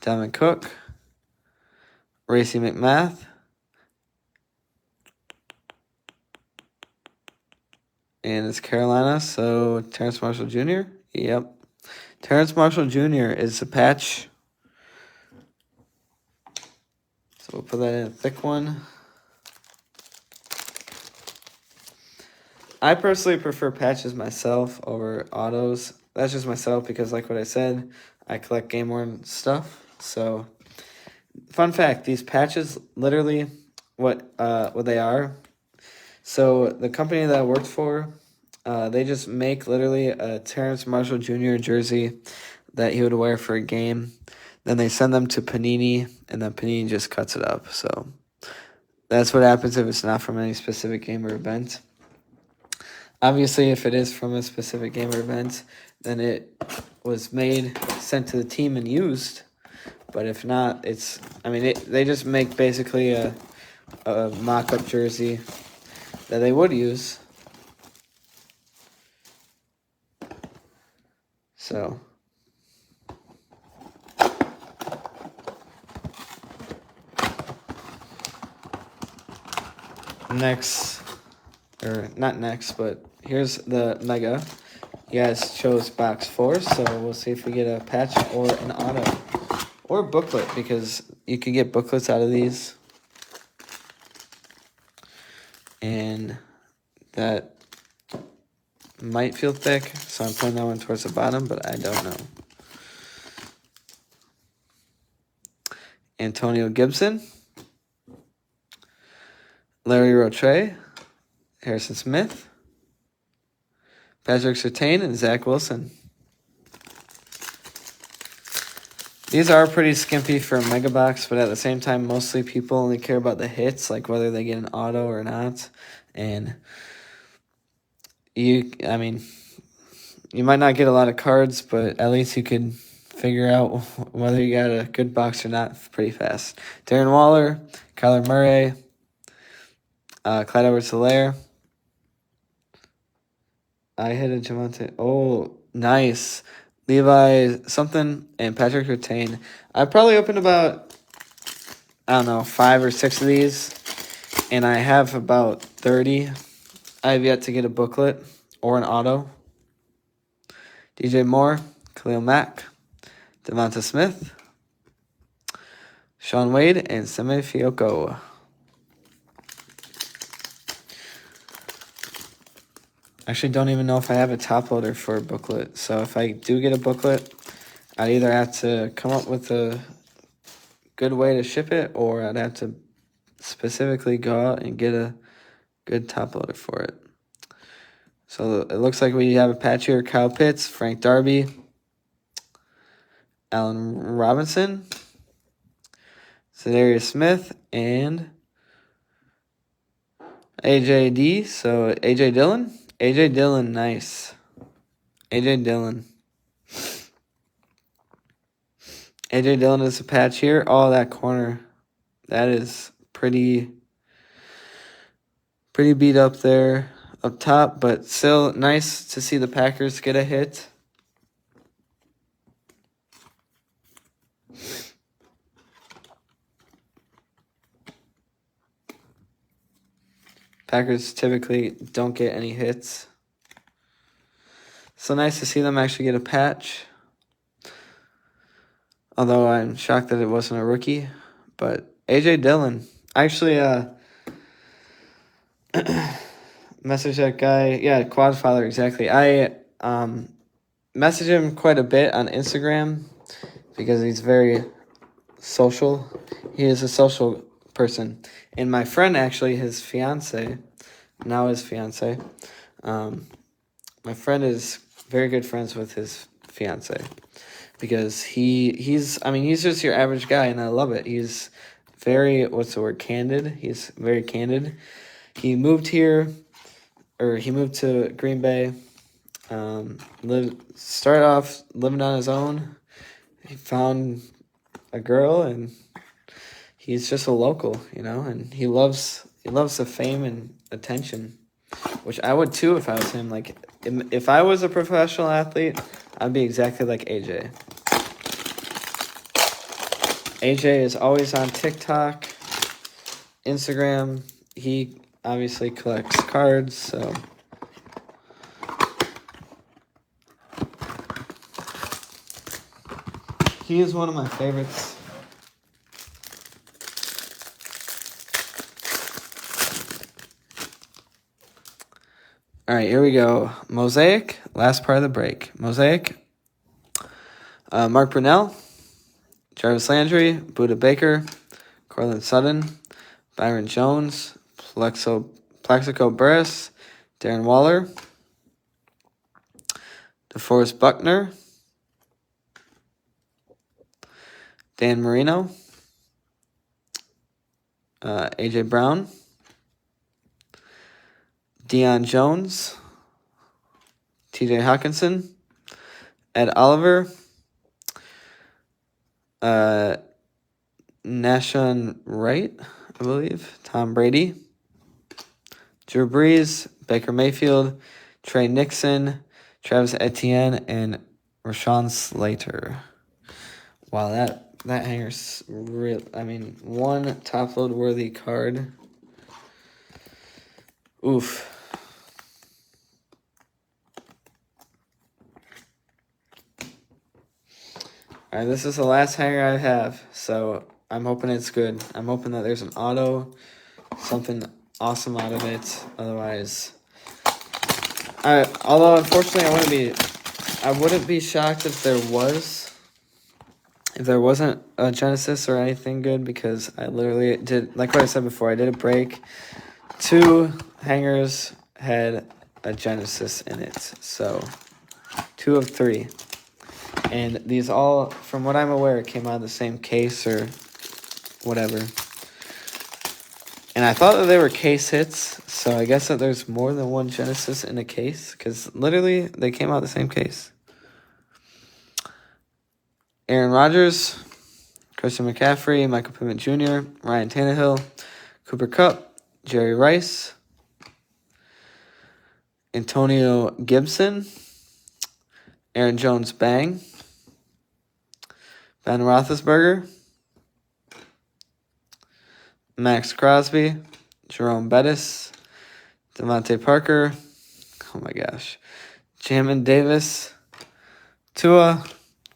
Dalvin Cook, Racey McMath, and it's Carolina, so Terrence Marshall Jr. Yep. Terrence Marshall Jr. is a patch. So we'll put that in a thick one. I personally prefer patches myself over autos. That's just myself because, like what I said, I collect game-worn stuff. So, fun fact, these patches, literally what they are. So, the company that I worked for, they just make literally a Terrence Marshall Jr. jersey that he would wear for a game. Then they send them to Panini, and then Panini just cuts it up. So, that's what happens if it's not from any specific game or event. Obviously, if it is from a specific game or event, then it was made, sent to the team, and used. But if not, they just make basically a mock-up jersey that they would use. So, next, or not next, but here's the Mega. You guys chose box 4, so we'll see if we get a patch or an auto. Or a booklet, because you could get booklets out of these. And that might feel thick, so I'm putting that one towards the bottom, but I don't know. Antonio Gibson. Larry Rotre. Harrison Smith. Patrick Surtain and Zach Wilson. These are pretty skimpy for a mega box, but at the same time, mostly people only care about the hits, like whether they get an auto or not. And you might not get a lot of cards, but at least you could figure out whether you got a good box or not pretty fast. Darren Waller, Kyler Murray, Clyde Edwards-Helaire. I hit a Javonte. Oh, nice. Levi something and Patrick Surtain. I probably opened about, 5 or 6 of these. And I have about 30. I have yet to get a booklet or an auto. DJ Moore, Khalil Mack, Devonta Smith, Sean Wade, and Semi Fioco. Actually, don't even know if I have a top loader for a booklet. So if I do get a booklet, I'd either have to come up with a good way to ship it, or I'd have to specifically go out and get a good top loader for it. So it looks like we have a patch here. Kyle Pitts, Frank Darby, Allen Robinson, Za'Darius Smith, and AJD. So AJ Dillon. AJ Dillon, nice. AJ Dillon. AJ Dillon is a patch here. Oh, that corner. That is pretty beat up there up top, but still nice to see the Packers get a hit. Packers typically don't get any hits. So nice to see them actually get a patch. Although I'm shocked that it wasn't a rookie. But AJ Dillon. Actually, message that guy. Yeah, Quadfather, exactly. I message him quite a bit on Instagram because he's very social. He is a social person. And my friend, actually, his fiance, my friend is very good friends with his fiance because he's just your average guy, and I love it. He's very, candid. He's very candid. He moved to Green Bay, started off living on his own. He found a girl, and he's just a local, and he loves the fame and attention, which I would too if I was him. Like, if I was a professional athlete, I'd be exactly like AJ. AJ is always on TikTok, Instagram. He obviously collects cards, so... He is one of my favorites. All right, here we go. Mosaic, last part of the break. Mosaic, Mark Brunell, Jarvis Landry, Buda Baker, Cortland Sutton, Byron Jones, Plaxico Burress, Darren Waller, DeForest Buckner, Dan Marino, A.J. Brown, Deion Jones, T.J. Hawkinson, Ed Oliver, Nashon Wright, I believe, Tom Brady, Drew Brees, Baker Mayfield, Trey Nixon, Travis Etienne, and Rashawn Slater. Wow, that hanger's real. I mean, one top load worthy card. Oof. All right, this is the last hanger I have, so I'm hoping it's good. I'm hoping that there's an auto, something awesome out of it. Otherwise, although unfortunately I wouldn't be shocked if there wasn't a Genesis or anything good, because I literally did, like what I said before, I did a break. 2 hangers had a Genesis in it, so 2 of 3. And these all, from what I'm aware, came out of the same case or whatever. And I thought that they were case hits, so I guess that there's more than one Genesis in a case, because literally they came out of the same case. Aaron Rodgers, Christian McCaffrey, Michael Pittman Jr., Ryan Tannehill, Cooper Kupp, Jerry Rice, Antonio Gibson, Aaron Jones Bang, Ben Roethlisberger, Max Crosby, Jerome Bettis, Devontae Parker, oh my gosh, Jamin Davis, Tua,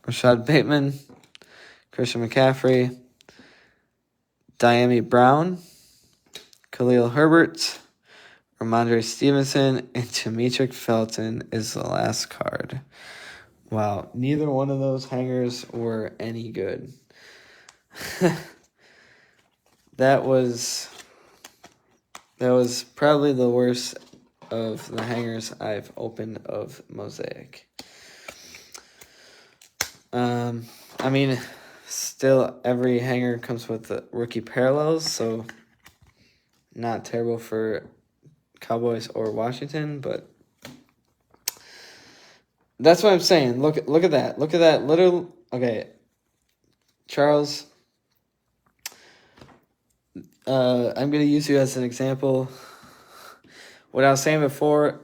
Rashad Bateman, Christian McCaffrey, Diami Brown, Khalil Herbert, Ramondre Stevenson, and Demetric Felton is the last card. Wow, neither one of those hangers were any good. That was probably the worst of the hangers I've opened of Mosaic. I mean, still every hanger comes with the rookie parallels, so not terrible for Cowboys or Washington, but that's what I'm saying. Look at that. Look at that little. Okay, Charles. I'm gonna use you as an example. What I was saying before,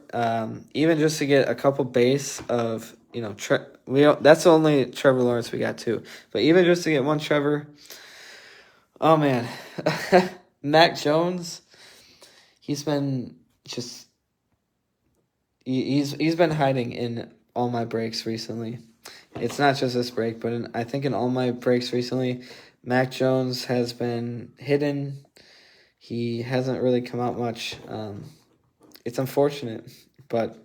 even just to get a couple base of, that's only Trevor Lawrence we got too, but even just to get one Trevor. Oh man, Mac Jones. He's been just. He's been hiding in all my breaks recently. It's not just this break, but I think in all my breaks recently, Mac Jones has been hidden. He hasn't really come out much. It's unfortunate, but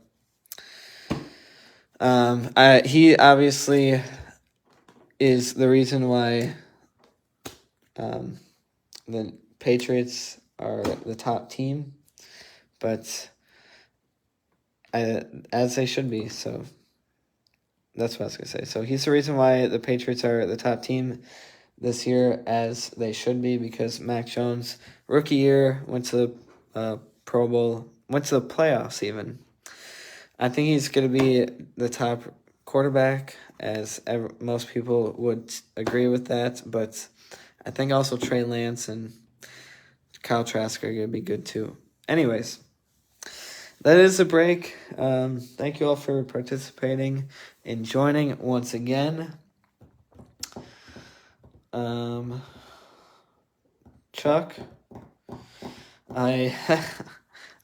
he obviously is the reason why the Patriots are the top team, but as they should be, so that's what I was going to say. So he's the reason why the Patriots are the top team this year, as they should be, because Mac Jones, rookie year, went to the Pro Bowl, went to the playoffs even. I think he's going to be the top quarterback, as most people would agree with that, but I think also Trey Lance and Kyle Trask are going to be good too. Anyways, that is a break. Thank you all for participating and joining once again. Chuck, I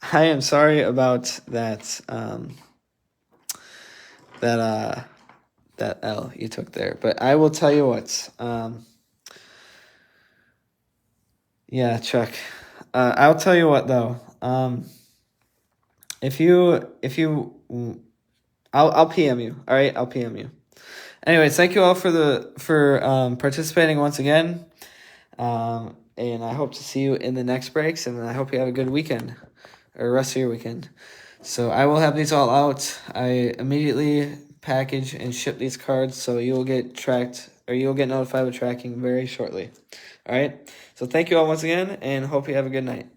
I am sorry about that that L you took there, but I will tell you what. Yeah, Chuck. I'll tell you what though. If you I'll PM you. All right, I'll PM you. Anyways, thank you all for participating once again. And I hope to see you in the next breaks, and I hope you have a good weekend or rest of your weekend. So I will have these all out. I immediately package and ship these cards, so you'll get tracked or you'll get notified with tracking very shortly. All right. So thank you all once again, and hope you have a good night.